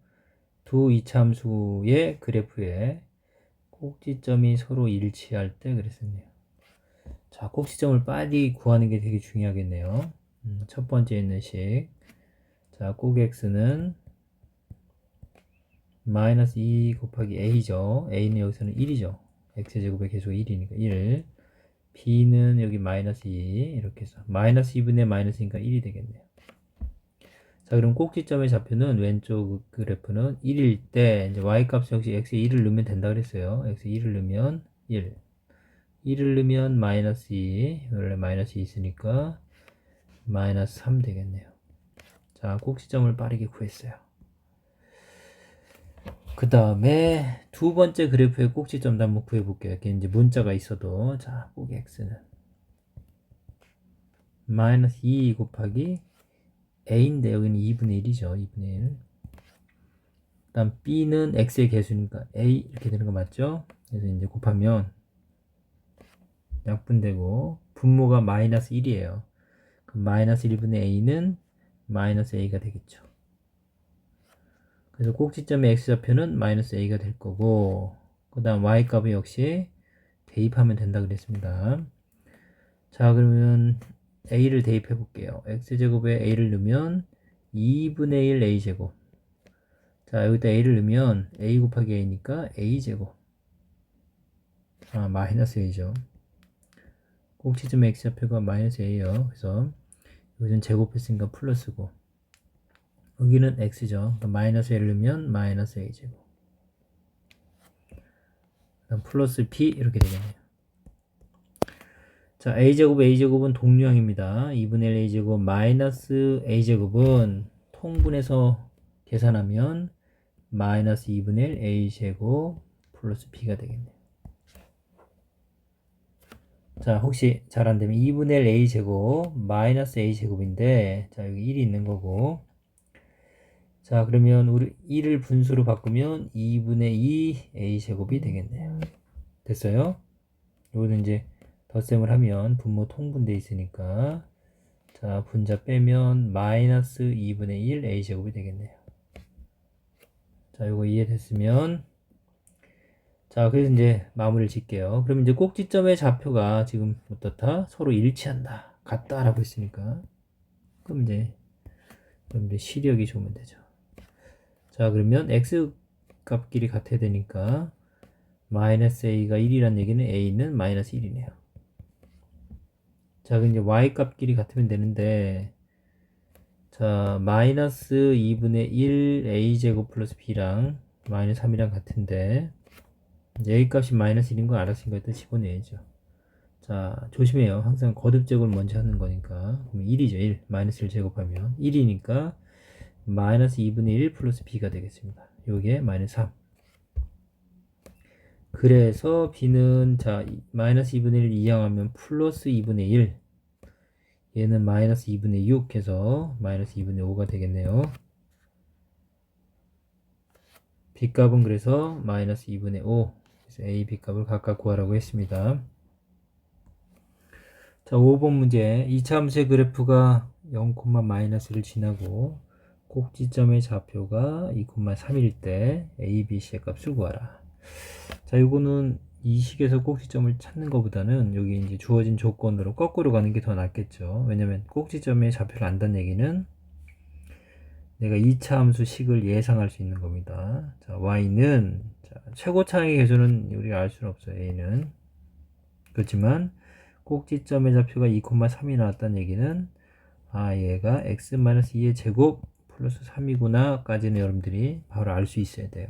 두 이차함수의 그래프에 꼭지점이 서로 일치할 때 그랬었네요. 자, 꼭지점을 빨리 구하는 게 되게 중요하겠네요. 첫 번째 있는 식. 자, 꼭 x는 마이너스 2 곱하기 a죠. a는 여기서는 1이죠. x제곱의 개수가 1이니까 1. b는 여기 마이너스 2 이렇게 해서 마이너스 2분의 마이너스 2니까 1이 되겠네요. 자, 그럼 꼭지점의 좌표는 왼쪽 그래프는 1일 때 이제 y값 역시 x에 1을 넣으면 된다 그랬어요. x에 1을 넣으면 1. 1을 넣으면 마이너스 2. 원래 마이너스 2 있으니까 마이너스 3 되겠네요. 자, 꼭지점을 빠르게 구했어요. 그 다음에 두 번째 그래프의 꼭지점도 한번 구해볼게요. 이렇게 이제 문자가 있어도 자, 꼭 x는 마이너스 2 곱하기 a인데 여기는 2분의 1이죠. 2분의 1. 그 다음 b는 x의 개수니까 a 이렇게 되는 거 맞죠? 그래서 이제 곱하면 약분되고 분모가 마이너스 1이에요. 그럼 마이너스 1분의 a는 마이너스 a가 되겠죠. 그래서 꼭지점의 x좌표는 마이너스 a가 될 거고 그 다음 y값은 역시 대입하면 된다 그랬습니다. 자, 그러면 a를 대입해 볼게요. x제곱에 a를 넣으면 2분의 1 a제곱. 자, 여기다 a를 넣으면 a 곱하기 a니까 a제곱. 마이너스 a죠. 꼭지점의 x좌표가 마이너스 a예요. 그래서 여기는 제곱했으니까 플러스고, 여기는 x죠. 그러니까 마이너스 a를 넣으면 마이너스 a제곱. 그다음 플러스 b 이렇게 되겠네요. 자, a제곱은 동류항입니다. 2분의 1 a제곱 마이너스 a제곱은 통분해서 계산하면 마이너스 2분의 1 a제곱 플러스 b가 되겠네요. 자, 혹시 잘 안되면 2분의 1 a제곱 마이너스 a제곱인데, 자, 여기 1이 있는 거고, 자, 그러면 우리 1을 분수로 바꾸면 2분의 2 a제곱이 되겠네요. 됐어요? 요거는 이제 덧셈을 하면 분모 통분돼 있으니까, 자, 분자 빼면 마이너스 2분의 1 a제곱이 되겠네요. 자, 요거 이해됐으면, 자, 그래서 이제 마무리를 짓게요. 그러면 이제 꼭지점의 좌표가 지금 어떻다? 서로 일치한다, 같다라고 했으니까, 그럼 이제 시력이 좋으면 되죠. 자, 그러면 x 값끼리 같아야 되니까 마이너스 a가 1이란 얘기는 a는 마이너스 1이네요. 자, 그럼 이제 y 값끼리 같으면 되는데, 자, 마이너스 2분의 1 a제곱 플러스 b랑 마이너스 3이랑 같은데, 이제 a 값이 마이너스 1인 거 알았으니까 일단 집어내야죠. 자, 조심해요. 항상 거듭제곱을 먼저 하는 거니까. 그럼 1이죠. 1. 마이너스 1 제곱하면 1이니까 마이너스 2분의 1 플러스 b가 되겠습니다. 요게 마이너스 3. 그래서 b는, 자, 마이너스 2분의 1 이항하면 플러스 2분의 1, 얘는 마이너스 2분의 6 해서 마이너스 2분의 5가 되겠네요. b 값은 그래서 마이너스 2분의 5. 그래서 a, b 값을 각각 구하라고 했습니다. 자, 5번 문제. 이차 함수의 그래프가 0, 마이너스를 지나고 꼭지점의 좌표가 2, 3일 때 a, b, c의 값을 구하라. 자, 이거는 이 식에서 꼭지점을 찾는 것보다는 여기 이제 주어진 조건으로 거꾸로 가는 게 더 낫겠죠. 왜냐면 꼭지점의 좌표를 안다는 얘기는 내가 2차 함수 식을 예상할 수 있는 겁니다. 자, y는, 자, 최고차항의 개수는 우리가 알 수는 없어요. a는. 그렇지만 꼭지점의 좌표가 2, 3이 나왔다는 얘기는, 얘가 x-2의 제곱 플러스 3이구나 까지는 여러분들이 바로 알 수 있어야 돼요.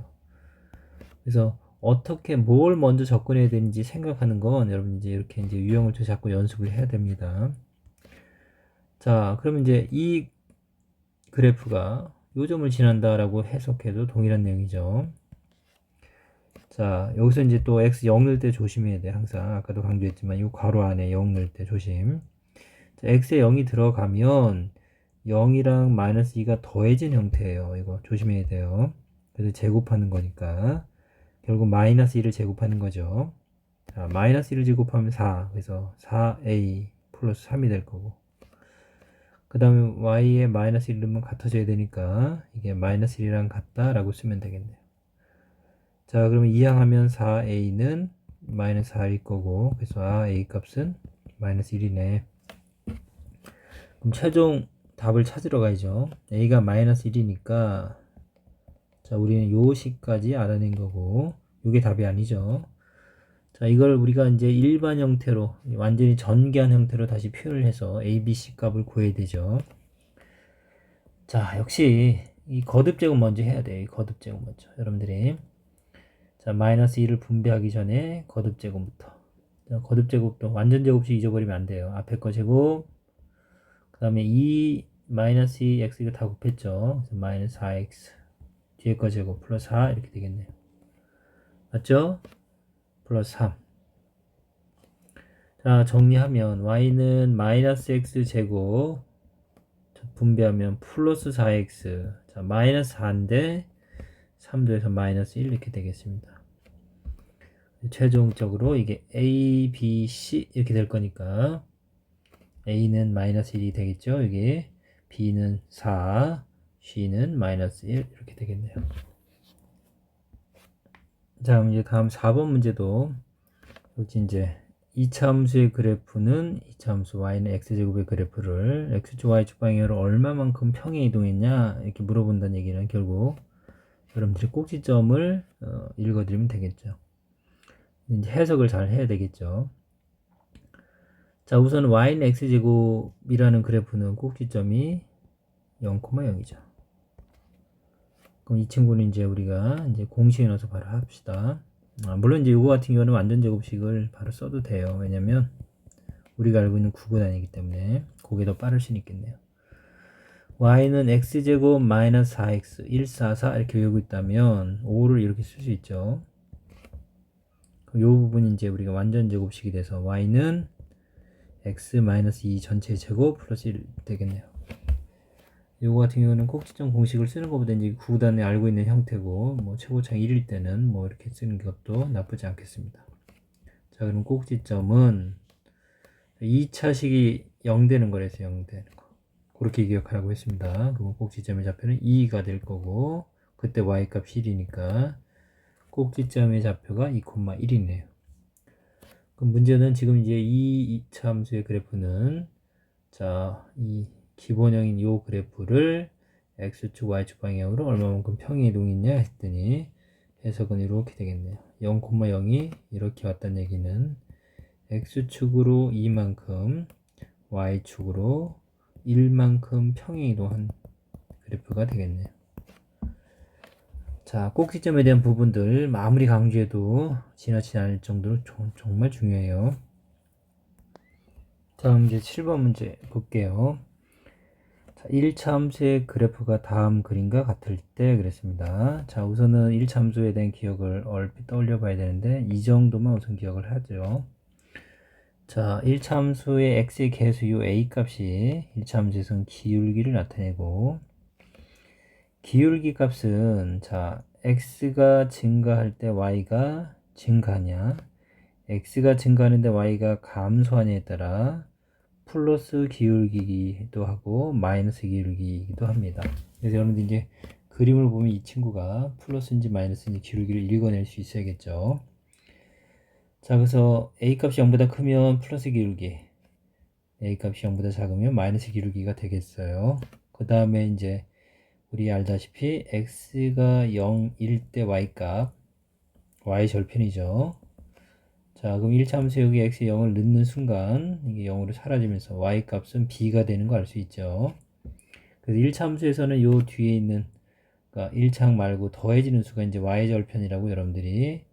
그래서 어떻게 뭘 먼저 접근해야 되는지 생각하는 건 여러분 이제 이렇게 이제 유형을 자꾸 연습을 해야 됩니다. 자, 그러면 이제 이 그래프가 요 점을 지난다라고 해석해도 동일한 내용이죠. 자, 여기서 이제 또 x 0 넣을 때 조심해야 돼. 항상 아까도 강조했지만 이 괄호 안에 0 넣을 때 조심. 자, x에 0이 들어가면 0이랑 마이너스 2가 더해진 형태예요. 이거 조심해야 돼요. 그래서 제곱하는 거니까 결국 마이너스 1을 제곱하는 거죠. 자, 마이너스 1을 제곱하면 4. 그래서 4a 플러스 3이 될 거고. 그 다음에 y에 마이너스 1 넣으면 같아져야 되니까 이게 마이너스 1이랑 같다라고 쓰면 되겠네요. 자, 그러면 이항하면 4a는 마이너스 4일 거고, 그래서 a 값은 마이너스 1이네. 그럼 최종 답을 찾으러 가야죠. a가 마이너스 1이니까, 자, 우리는 요 식까지 알아낸 거고, 요게 답이 아니죠. 자, 이걸 우리가 이제 일반 형태로, 완전히 전개한 형태로 다시 표현을 해서 a, b, c 값을 구해야 되죠. 자, 역시 이 거듭 제곱 먼저 해야 돼요. 이 거듭 제곱 먼저. 여러분들이. 자, 마이너스 1을 분배하기 전에 거듭 제곱부터. 자, 거듭 제곱도 완전 제곱식 잊어버리면 안 돼요. 앞에 거 제곱, 그 다음에 2 마이너스 2x 이거 다 곱했죠. 그래서 마이너스 4x, 뒤에 거 제곱 플러스 4 이렇게 되겠네요. 맞죠? 플러스 3. 자, 정리하면 y는 마이너스 x 제곱 분배하면 플러스 4x, 자, 마이너스 4인데 3도에서 마이너스 1 이렇게 되겠습니다. 최종적으로 이게 a, b, c 이렇게 될 거니까 a는 마이너스 1이 되겠죠. 이게 b는 4, c는 마이너스 1 이렇게 되겠네요. 자, 그럼 이제 다음 4번 문제도 여기 이제 이차함수의 그래프는 이차함수 y는 x제곱의 그래프를 x축 y축 방향으로 얼마만큼 평행 이동했냐 이렇게 물어본다는 얘기는 결국 여러분들이 꼭지점을 읽어드리면 되겠죠. 이제 해석을 잘 해야 되겠죠. 자, 우선 y는 x제곱이라는 그래프는 꼭지점이 0,0이죠. 그럼 이 친구는 이제 우리가 이제 공식에 넣어서 바로 합시다. 물론 이제 이거 같은 경우는 완전 제곱식을 바로 써도 돼요. 왜냐면 우리가 알고 있는 구분 아니기 때문에 그게 더 빠를 수는 있겠네요. y는 x제곱 마이너스 4x 144 이렇게 외우고 있다면 5를 이렇게 쓸 수 있죠. 이 부분이 이제 우리가 완전 제곱식이 돼서 y는 x 마이너스 2 전체 제곱 플러스 1 되겠네요. 요거 같은 경우는 꼭지점 공식을 쓰는 것보다 이제 구단에 알고 있는 형태고, 뭐 최고차항 1일 때는 뭐 이렇게 쓰는 것도 나쁘지 않겠습니다. 자, 그럼 꼭지점은 2차식이 0 되는 거라서 0 되는 거. 그렇게 기억하라고 했습니다. 그럼 꼭지점의 좌표는 2가 될 거고, 그때 y값 1이니까 꼭지점의 좌표가 2,1이네요. 그럼 문제는 지금 이제 이 2차 함수의 그래프는 자, 이 기본형인 요 그래프를 x축 y축 방향으로 얼마만큼 평행 이동했냐 했더니 해석은 이렇게 되겠네요. 0,0이 이렇게 왔다는 얘기는 x축으로 2만큼 y축으로 1만큼 평행 이동한 그래프가 되겠네요. 자, 꼭지점에 대한 부분들 아무리 강조해도 지나치지 않을 정도로 정말 중요해요. 다음 이제 7번 문제 볼게요. 자, 1차 함수의 그래프가 다음 그림과 같을 때 그랬습니다. 자, 우선은 1차 함수에 대한 기억을 얼핏 떠올려 봐야 되는데 이 정도만 우선 기억을 하죠. 자, 1차 함수의 x의 개수 요 a 값이 1차 함수에서는 기울기를 나타내고 기울기 값은 자, x가 증가할 때 y가 증가하냐 x가 증가하는데 y가 감소하냐에 따라 플러스 기울기기도 하고 마이너스 기울기이기도 합니다. 그래서 여러분들 이제 그림을 보면 이 친구가 플러스인지 마이너스인지 기울기를 읽어낼 수 있어야겠죠. 자, 그래서 a 값이 0보다 크면 플러스 기울기, a 값이 0보다 작으면 마이너스 기울기가 되겠어요. 그 다음에 이제 우리 알다시피 x가 0일 때 y값, y 절편이죠. 자, 그럼 1차 함수 여기 x에 0을 넣는 순간 이게 0으로 사라지면서 y값은 b가 되는 거 알 수 있죠. 그래서 1차 함수에서는 요 뒤에 있는 그러니까 1차항 말고 더해지는 수가 이제 y절편이라고 여러분들이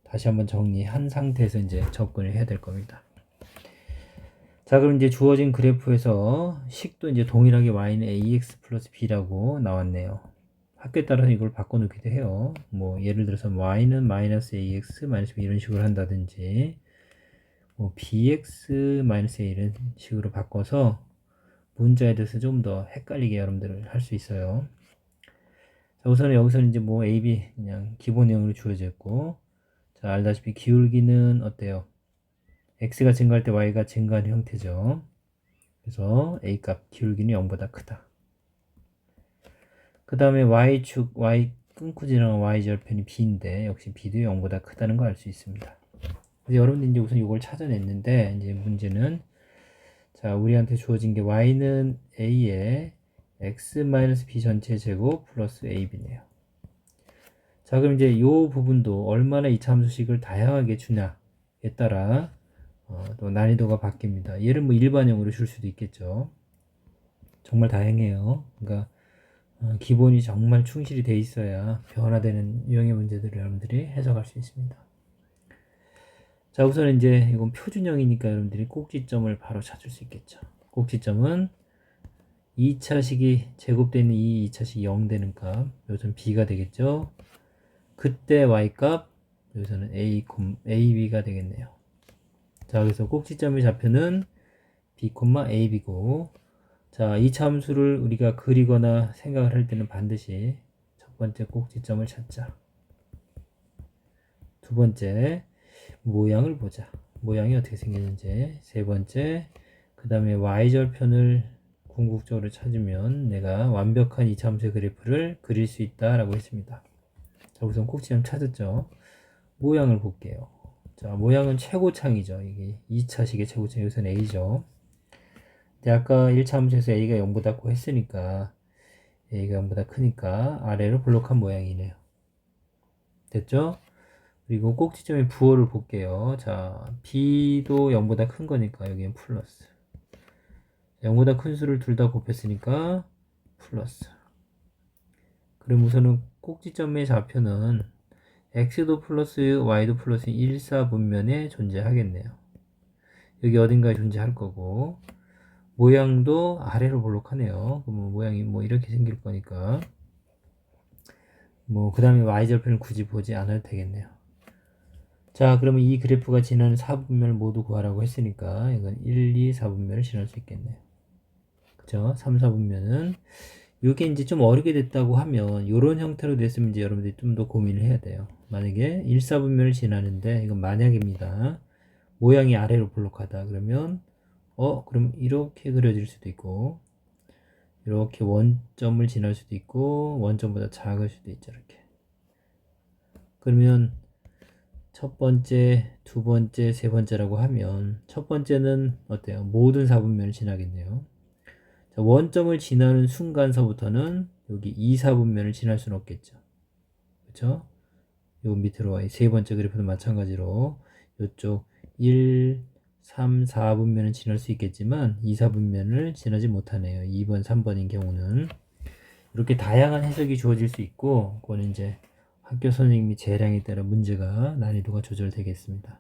다시 한번 정리한 상태에서 이제 접근을 해야 될 겁니다. 자, 그럼 이제 주어진 그래프에서 식도 이제 동일하게 y는 ax 플러스 b라고 나왔네요. 학교에 따라서 이걸 바꿔놓기도 해요. 뭐 예를 들어서 y는 마이너스 ax 마이너스 b 이런 식으로 한다든지 뭐 bx 마이너스 a 이런 식으로 바꿔서 문자에 대해서 좀 더 헷갈리게 여러분들을 할 수 있어요. 자, 우선은 여기서는 이제 뭐 a, b 그냥 기본형으로 주어져 있고 자, 알다시피 기울기는 어때요? x가 증가할 때 y가 증가하는 형태죠. 그래서 a 값 기울기는 0보다 크다. 그 다음에 y축, y 끊고 지나간 y절편이 b인데 역시 b도 0보다 크다는 걸 알 수 있습니다. 그래서 여러분들 이제 우선 이걸 찾아냈는데 이제 문제는 자, 우리한테 주어진 게 y는 a에 x-b 전체 제곱 플러스 ab네요. 자, 그럼 이제 이 부분도 얼마나 이 함수식을 다양하게 주냐에 따라 또 난이도가 바뀝니다. 얘를 뭐 일반형으로 줄 수도 있겠죠. 정말 다양해요. 그러니까 기본이 정말 충실히 돼 있어야 변화되는 유형의 문제들을 여러분들이 해석할 수 있습니다. 자, 우선 이제 이건 표준형이니까 여러분들이 꼭지점을 바로 찾을 수 있겠죠. 꼭지점은 2차식이 제곱되는 이 2차식이 0 되는 값, 여기서는 b가 되겠죠. 그때 y값, 여기서는 ab가 되겠네요. 자, 그래서 꼭지점의 좌표는 b, ab고 자, 이 함수를 우리가 그리거나 생각을 할 때는 반드시 첫 번째 꼭지점을 찾자. 두 번째 모양을 보자. 모양이 어떻게 생겼는지. 세 번째 그 다음에 y절편을 궁극적으로 찾으면 내가 완벽한 이 함수의 그래프를 그릴 수 있다 라고 했습니다. 자, 우선 꼭지점 찾았죠. 모양을 볼게요. 자, 모양은 최고창이죠. 이게 2차식의 최고창, 여기서는 A죠. 근데 아까 1차 함수에서 A가 0보다 고 했으니까 A가 0보다 크니까 아래로 블록한 모양이네요. 됐죠? 그리고 꼭지점의 부호를 볼게요. 자, B도 0보다 큰 거니까 여기는 플러스. 0보다 큰 수를 둘 다 곱했으니까 플러스. 그럼 우선은 꼭지점의 좌표는 x도 플러스 y도 플러스 1, 4분면에 존재하겠네요. 여기 어딘가에 존재할 거고, 모양도 아래로 볼록하네요. 그럼 모양이 뭐 이렇게 생길 거니까 뭐 그 다음에 y절편을 굳이 보지 않아도 되겠네요. 자, 그러면 이 그래프가 지나는 4분면을 모두 구하라고 했으니까 이건 1, 2, 4분면을 지날 수 있겠네요. 그죠? 3, 4분면은 이게 이제 좀 어렵게 됐다고 하면 이런 형태로 됐으면 이제 여러분들이 좀 더 고민을 해야 돼요. 만약에 1, 4분면을 지나는데 이건 만약입니다. 모양이 아래로 볼록하다 그러면 그럼 이렇게 그려질 수도 있고 이렇게 원점을 지날 수도 있고 원점보다 작을 수도 있죠. 이렇게. 그러면 첫 번째, 두 번째, 세 번째라고 하면 첫 번째는 어때요? 모든 4분면을 지나겠네요. 자, 원점을 지나는 순간서부터는 여기 2, 4분면을 지날 수는 없겠죠. 그렇죠? 요 밑으로 와. 세 번째 그래프도 마찬가지로 이쪽 1, 3, 4분면은 지날 수 있겠지만 2, 4분면을 지나지 못하네요. 2번, 3번인 경우는 이렇게 다양한 해석이 주어질 수 있고 그거는 이제 학교 선생님이 재량에 따라 문제가 난이도가 조절되겠습니다.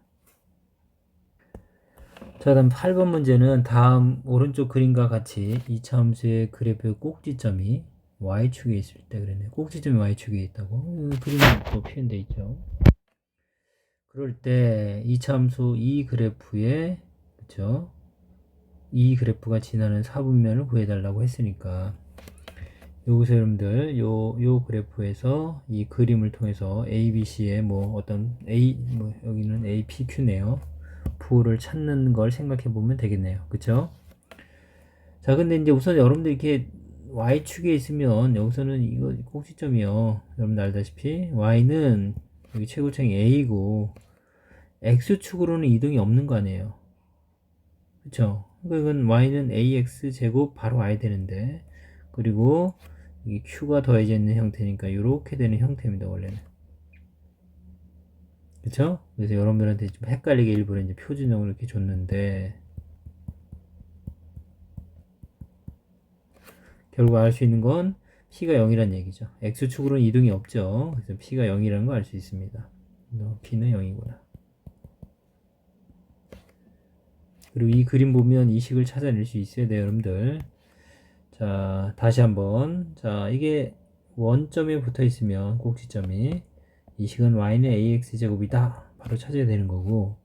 자, 다음 8번 문제는 다음 오른쪽 그림과 같이 이차 함수의 그래프의 꼭지점이 y축에 있을 때 그랬네요. 꼭지점이 y축에 있다고. 그림이 또 표현되어 있죠. 그럴 때 이차 함수 이 그래프에 그쵸? 이 그래프가 지나는 4분면을 구해달라고 했으니까 여기서 여러분들 요 그래프에서 이 그림을 통해서 A, B, C의 뭐 어떤 A 뭐 여기는 A, P, Q네요. 부호를 찾는 걸 생각해 보면 되겠네요. 그쵸? 자, 근데 이제 우선 여러분들 이렇게 Y축에 있으면 여기서는 이거 꼭지점이요. 여러분들 알다시피 Y는 여기 최고창이 A고 X축으로는 이동이 없는 거 아니에요. 그쵸? 그러니까 이건 Y는 AX 제곱 바로 와야 되는데 그리고 이 Q가 더해져 있는 형태니까 이렇게 되는 형태입니다. 원래는. 그쵸? 그래서 여러분들한테 좀 헷갈리게 일부러 이제 표준형을 이렇게 줬는데 결국 알 수 있는 건 P가 0이란 얘기죠. X축으로는 이동이 없죠. 그래서 P가 0이라는 거 알 수 있습니다. P는 0이구나. 그리고 이 그림 보면 이 식을 찾아낼 수 있어야 돼요, 여러분들. 자, 다시 한번. 자, 이게 원점에 붙어 있으면 꼭지점이 이 식은 y는 ax 제곱이다. 바로 찾아야 되는 거고.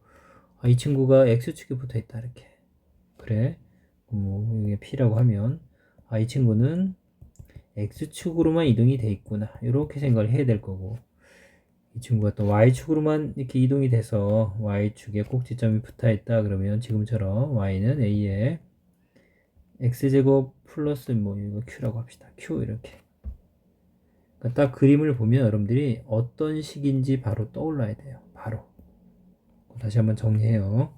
이 친구가 x축에 붙어 있다. 이렇게. 그래. 뭐 이게 p라고 하면 이 친구는 x축으로만 이동이 돼 있구나. 이렇게 생각을 해야 될 거고. 이 친구가 또 y축으로만 이렇게 이동이 돼서 y축에 꼭지점이 붙어 있다. 그러면 지금처럼 y는 a에 x제곱 플러스 뭐 이거 q라고 합시다. q 이렇게. 그러니까 딱 그림을 보면 여러분들이 어떤 식인지 바로 떠올라야 돼요. 바로. 다시 한번 정리해요.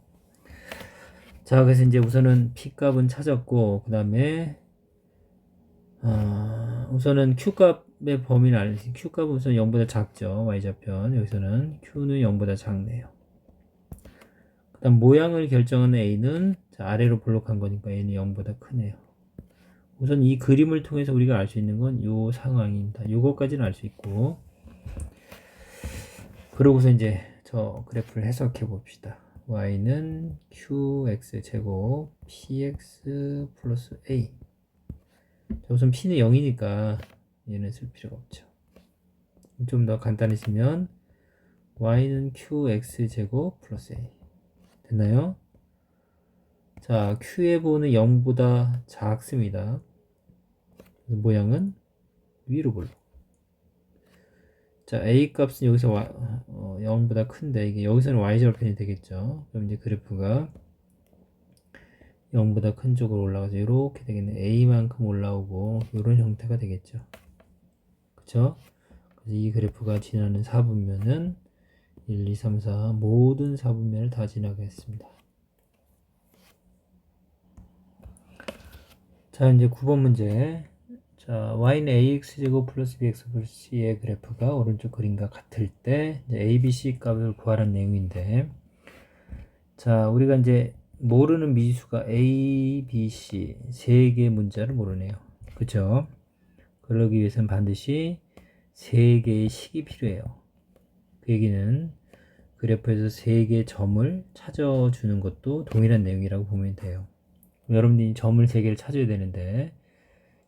자, 그래서 이제 우선은 p 값은 찾았고 그 다음에 우선은 q 값의 범위를 알지. q 값은 우선 0보다 작죠. y좌편. 여기서는 q는 0보다 작네요. 그 다음 모양을 결정하는 a는 자, 아래로 볼록한 거니까 a는 0보다 크네요. 우선 이 그림을 통해서 우리가 알 수 있는 건 요 상황입니다. 요거까지는 알 수 있고 그러고서 이제 저 그래프를 해석해 봅시다. y는 qx 제곱 px 플러스 a. 자, 우선 p는 0이니까 얘는 쓸 필요가 없죠. 좀 더 간단해지면 y는 qx 제곱 플러스 a. 됐나요? 자, q의 보는 0보다 작습니다. 모양은 위로 볼록. 자, a 값은 여기서 0보다 큰데 이게 여기서는 y절편이 되겠죠. 그럼 이제 그래프가 0보다 큰 쪽으로 올라가서 이렇게 되겠네. a만큼 올라오고 이런 형태가 되겠죠. 그쵸? 그래서 이 그래프가 지나는 4분면은 1, 2, 3, 4 모든 4분면을 다 지나가겠습니다. 자, 이제 9번 문제. 자, y는 ax제곱 플러스 bx 플러스 c의 그래프가 오른쪽 그림과 같을 때 이제 a, b, c 값을 구하라는 내용인데, 자, 우리가 이제 모르는 미지수가 a, b, c 세 개의 문자를 모르네요. 그쵸? 그러기 위해서는 반드시 세 개의 식이 필요해요. 그 얘기는 그래프에서 세 개의 점을 찾아주는 것도 동일한 내용이라고 보면 돼요. 여러분들이 점을 세 개를 찾아야 되는데,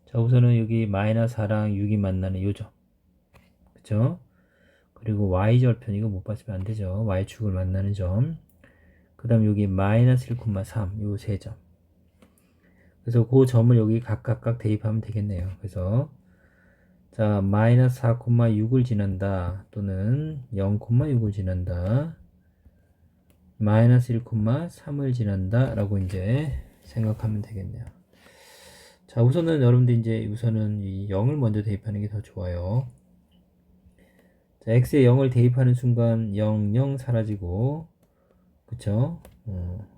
자, 우선은 여기 마이너스 4랑 6이 만나는 요 점. 그쵸? 그리고 y절편 이거 못 봤으면 안 되죠. y축을 만나는 점. 그 다음 여기 마이너스 1,3 요 세 점. 그래서 그 점을 여기 각각 대입하면 되겠네요. 그래서 자, 마이너스 4,6을 지난다 또는 0,6을 지난다, 마이너스 1,3을 지난다 라고 이제 생각하면 되겠네요. 자, 우선은 여러분들 이제 우선은 이 0을 먼저 대입하는 게 더 좋아요. 자, x에 0을 대입하는 순간 0, 0 사라지고, 그쵸?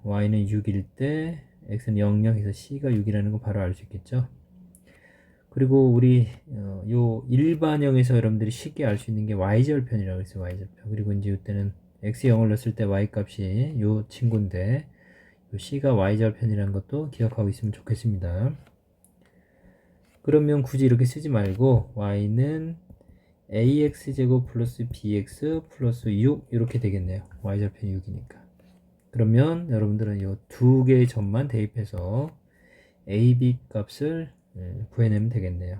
y는 6일 때 x는 0, 0 해서 c가 6이라는 거 바로 알 수 있겠죠? 그리고 우리 요 일반형에서 여러분들이 쉽게 알 수 있는 게 y절편이라고 했어요. y절편. 그리고 이제 이때는 x 0을 넣었을 때 y 값이 요 친구인데 요 c가 y절편이라는 것도 기억하고 있으면 좋겠습니다. 그러면 굳이 이렇게 쓰지 말고 y는 ax제곱 플러스 bx 플러스 6 이렇게 되겠네요. y절편이 6이니까. 그러면 여러분들은 요 두 개의 점만 대입해서 a, b 값을 구해내면 되겠네요.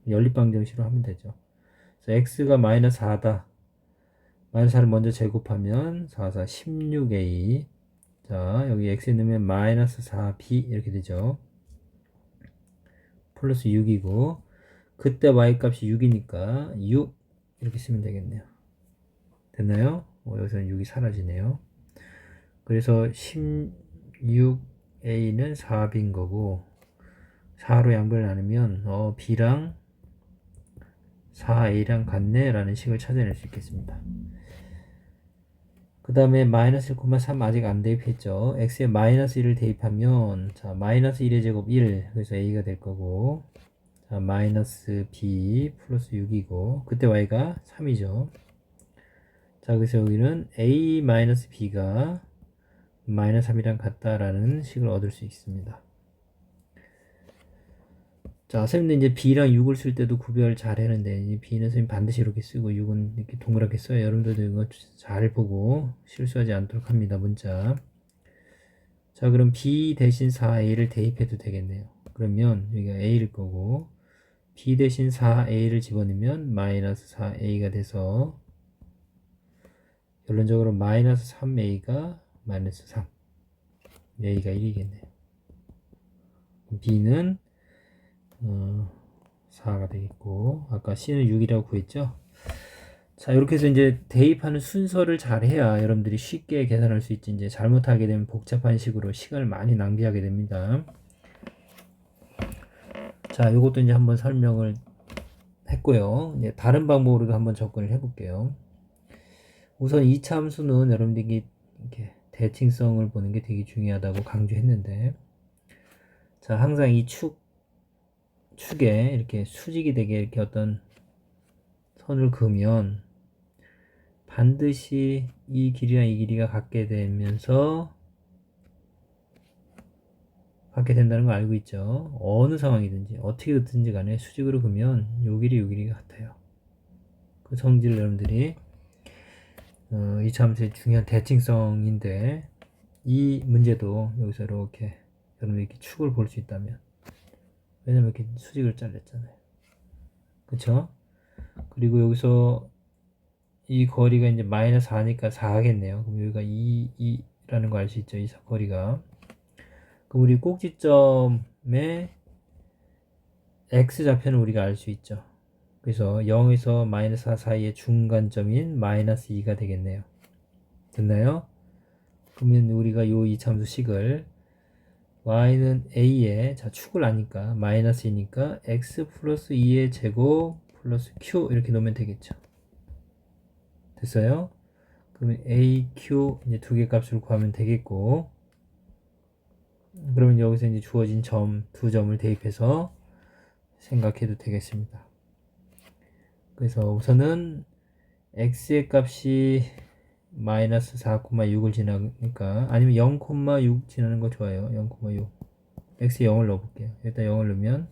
연립방정식으로 하면 되죠. 그래서 x가 마이너스 4다. 마이너스 4를 먼저 제곱하면 4, 4, 16a. 자, 여기 x에 넣으면 마이너스 4b 이렇게 되죠. 플러스 6이고, 그때 y 값이 6이니까 6 이렇게 쓰면 되겠네요. 됐나요? 여기서는 6이 사라지네요. 그래서 16a는 4b인 거고, 4로 양변을 나누면 b랑 4a랑 같네 라는 식을 찾아낼 수 있겠습니다. 그 다음에 마이너스 1,3 아직 안 대입했죠. x에 마이너스 1을 대입하면 자 마이너스 1의 제곱 1, 그래서 a가 될 거고, 자 마이너스 b 플러스 6이고 그때 y가 3이죠. 자 그래서 여기는 a 마이너스 b가 마이너스 3이랑 같다라는 식을 얻을 수 있습니다. 자, 선생님들 이제 b랑 6을 쓸 때도 구별 잘 했는데, 이제 b는 선생님 반드시 이렇게 쓰고 6은 이렇게 동그랗게 써요. 여러분들도 이거 잘 보고 실수하지 않도록 합니다. 문자. 자, 그럼 b 대신 4a를 대입해도 되겠네요. 그러면 여기가 a일 거고, b 대신 4a를 집어넣으면 마이너스 4a가 돼서, 결론적으로 마이너스 3a가 마이너스 3. a가 1이겠네요. b는 4가 되겠고, 아까 c는 6이라고 구했죠. 자, 이렇게 해서 이제 대입하는 순서를 잘 해야 여러분들이 쉽게 계산할 수 있지, 이제 잘못하게 되면 복잡한 식으로 시간을 많이 낭비하게 됩니다. 자, 이것도 이제 한번 설명을 했고요. 이제 다른 방법으로도 한번 접근을 해볼게요. 우선 이차함수는 여러분들이 이렇게 대칭성을 보는 게 되게 중요하다고 강조했는데, 자, 항상 이 축에 이렇게 수직이 되게 이렇게 어떤 선을 그으면 반드시 이 길이랑 이 길이가 같게 되면서 갖게 된다는 걸 알고 있죠. 어느 상황이든지 어떻게 됐든지 간에 수직으로 그으면 요 길이 요 길이가 같아요. 그 성질을 여러분들이 이차함수의 중요한 대칭성인데, 이 문제도 여기서 이렇게 여러분 이렇게 축을 볼 수 있다면, 왜냐면 이렇게 수직을 잘랐잖아요. 그쵸? 그리고 여기서 이 거리가 이제 마이너스 4니까 4겠네요. 그럼 여기가 2라는 거 알 수 있죠. 이 거리가. 그럼 우리 꼭지점의 x좌표는 우리가 알 수 있죠. 그래서 0에서 마이너스 4 사이의 중간점인 마이너스 2가 되겠네요. 됐나요? 그러면 우리가 요 이차함수식을 y는 a에, 자 축을 아니까 마이너스 2니까 x 플러스 2의 제곱 플러스 q 이렇게 놓으면 되겠죠. 됐어요? 그러면 A, Q 이제 두 개 값을 구하면 되겠고, 그러면 여기서 이제 주어진 점 두 점을 대입해서 생각해도 되겠습니다. 그래서 우선은 x의 값이 마이너스 4,6을 지나니까, 아니면 0,6 지나는 거 좋아요. 0,6. x에 0을 넣어볼게요. 일단 0을 넣으면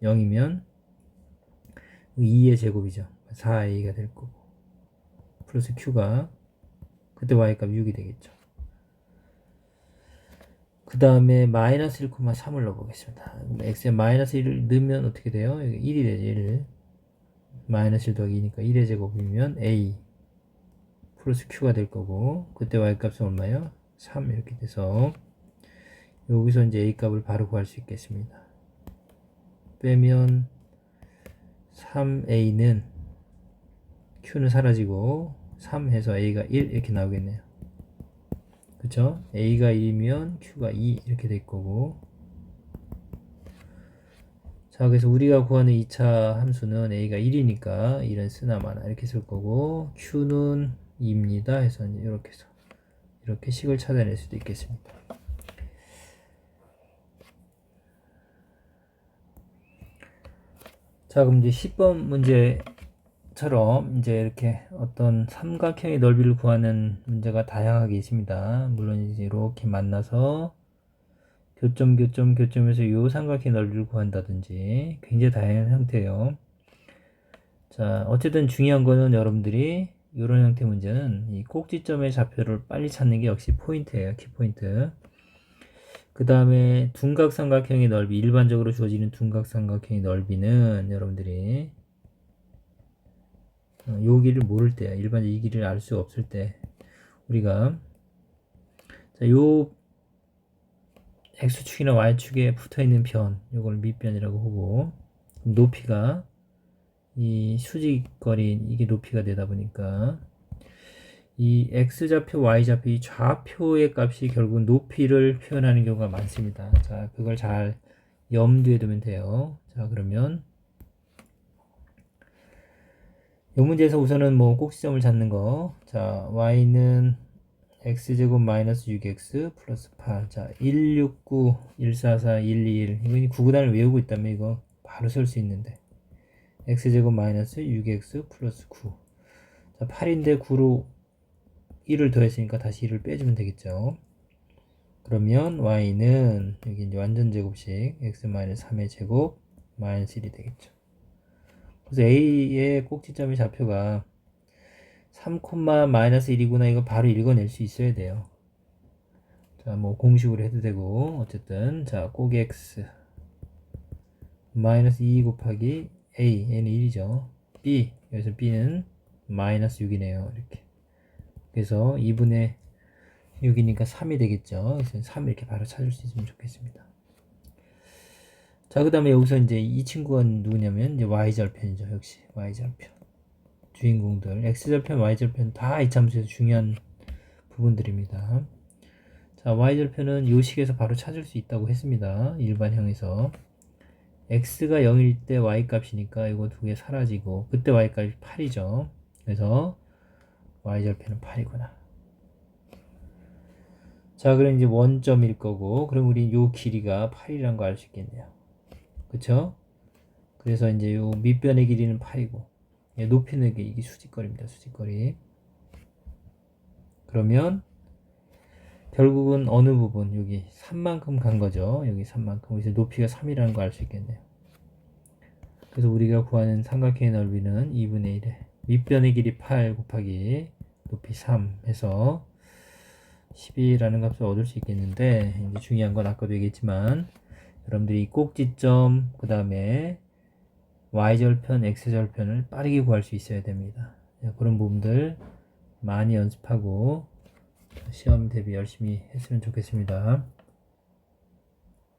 0이면 2의 제곱이죠. 4a가 될 거고, 플러스 q가 그때 y값 6이 되겠죠. 그 다음에 마이너스 1,3을 넣어보겠습니다. x에 마이너스 1을 넣으면 어떻게 돼요? 여기 1이 되죠. 1. 마이너스 1 더하기 2니까 1의 제곱이면 a 플러스 q가 될 거고, 그때 y값은 얼마요? 3 이렇게 돼서 여기서 이제 a 값을 바로 구할 수 있겠습니다. 빼면 3a는 q는 사라지고 3 해서 a가 1 이렇게 나오겠네요. 그쵸? a가 1이면 q가 2 이렇게 될 거고, 자, 그래서 우리가 구하는 2차 함수는 a가 1이니까 1은 쓰나 마나 이렇게 쓸 거고, q는 2입니다 해서 이렇게 해서 이렇게 식을 찾아낼 수도 있겠습니다. 자, 그럼 이제 10번 문제처럼 이제 이렇게 어떤 삼각형의 넓이를 구하는 문제가 다양하게 있습니다. 물론 이제 이렇게 만나서 교점에서 요 삼각형의 넓이를 구한다든지 굉장히 다양한 형태예요. 자, 어쨌든 중요한 거는 여러분들이 이런 형태 문제는 이 꼭지점의 좌표를 빨리 찾는 게 역시 포인트예요. 키포인트. 그 다음에 둔각삼각형의 넓이, 일반적으로 주어지는 둔각삼각형의 넓이는 여러분들이 요 길을 모를 때, 일반적으로 이 길을 알 수 없을 때 우리가 자, 요 x축이나 y축에 붙어있는 변, 요걸 밑변이라고 하고, 높이가 이 수직거리, 이게 높이가 되다 보니까 이 x좌표, y좌표, 이 좌표의 값이 결국 높이를 표현하는 경우가 많습니다. 자, 그걸 잘 염두에 두면 돼요. 자, 그러면 이 문제에서 우선은 뭐 꼭지점을 찾는 거. 자, y는 x제곱 마이너스 6x 플러스 8. 자, 169, 144, 121. 이거 구구단을 외우고 있다면 이거 바로 쓸 수 있는데. x제곱 마이너스 6x 플러스 9. 자, 8인데 9로 1을 더했으니까 다시 1을 빼주면 되겠죠. 그러면 y는 여기 이제 완전 제곱식 x 마이너스 3의 제곱 마이너스 1이 되겠죠. 그래서 a의 꼭지점의 좌표가 3, 마이너스 1이구나. 이거 바로 읽어낼 수 있어야 돼요. 자, 뭐 공식으로 해도 되고, 어쨌든 자, 꼭 x 마이너스 2 곱하기 a는 1이죠. b, 여기서 b는 마이너스 6이네요. 이렇게. 그래서 2분의 6이니까 3이 되겠죠. 그래서 3 이렇게 바로 찾을 수 있으면 좋겠습니다. 자, 그 다음에 여기서 이제 이 친구가 누구냐면 이제 y절편이죠. 역시 y절편. 주인공들 x절편, y절편 다 이참수에서 중요한 부분들입니다. 자, y절편은 요 식에서 바로 찾을 수 있다고 했습니다. 일반형에서 x가 0일 때 y 값이니까 이거 두 개 사라지고, 그때 y 값이 8이죠. 그래서 y절편은 8이구나. 자, 그럼 이제 원점일 거고, 그럼 우리 요 길이가 8이라는 거 알 수 있겠네요. 그쵸? 그래서 이제 요 밑변의 길이는 8이고, 높이는 이게 수직거리입니다. 수직거리. 그러면 결국은 어느 부분, 여기 3만큼 간 거죠. 여기 3만큼. 그래서 높이가 3이라는 거 알 수 있겠네요. 그래서 우리가 구하는 삼각형의 넓이는 2분의 1에 밑변의 길이 8 곱하기 높이 3 해서 12라는 값을 얻을 수 있겠는데, 이제 중요한 건 아까도 얘기했지만 여러분들이 꼭지점, 그 다음에 y절편, x절편을 빠르게 구할 수 있어야 됩니다. 그런 부분들 많이 연습하고 시험 대비 열심히 했으면 좋겠습니다.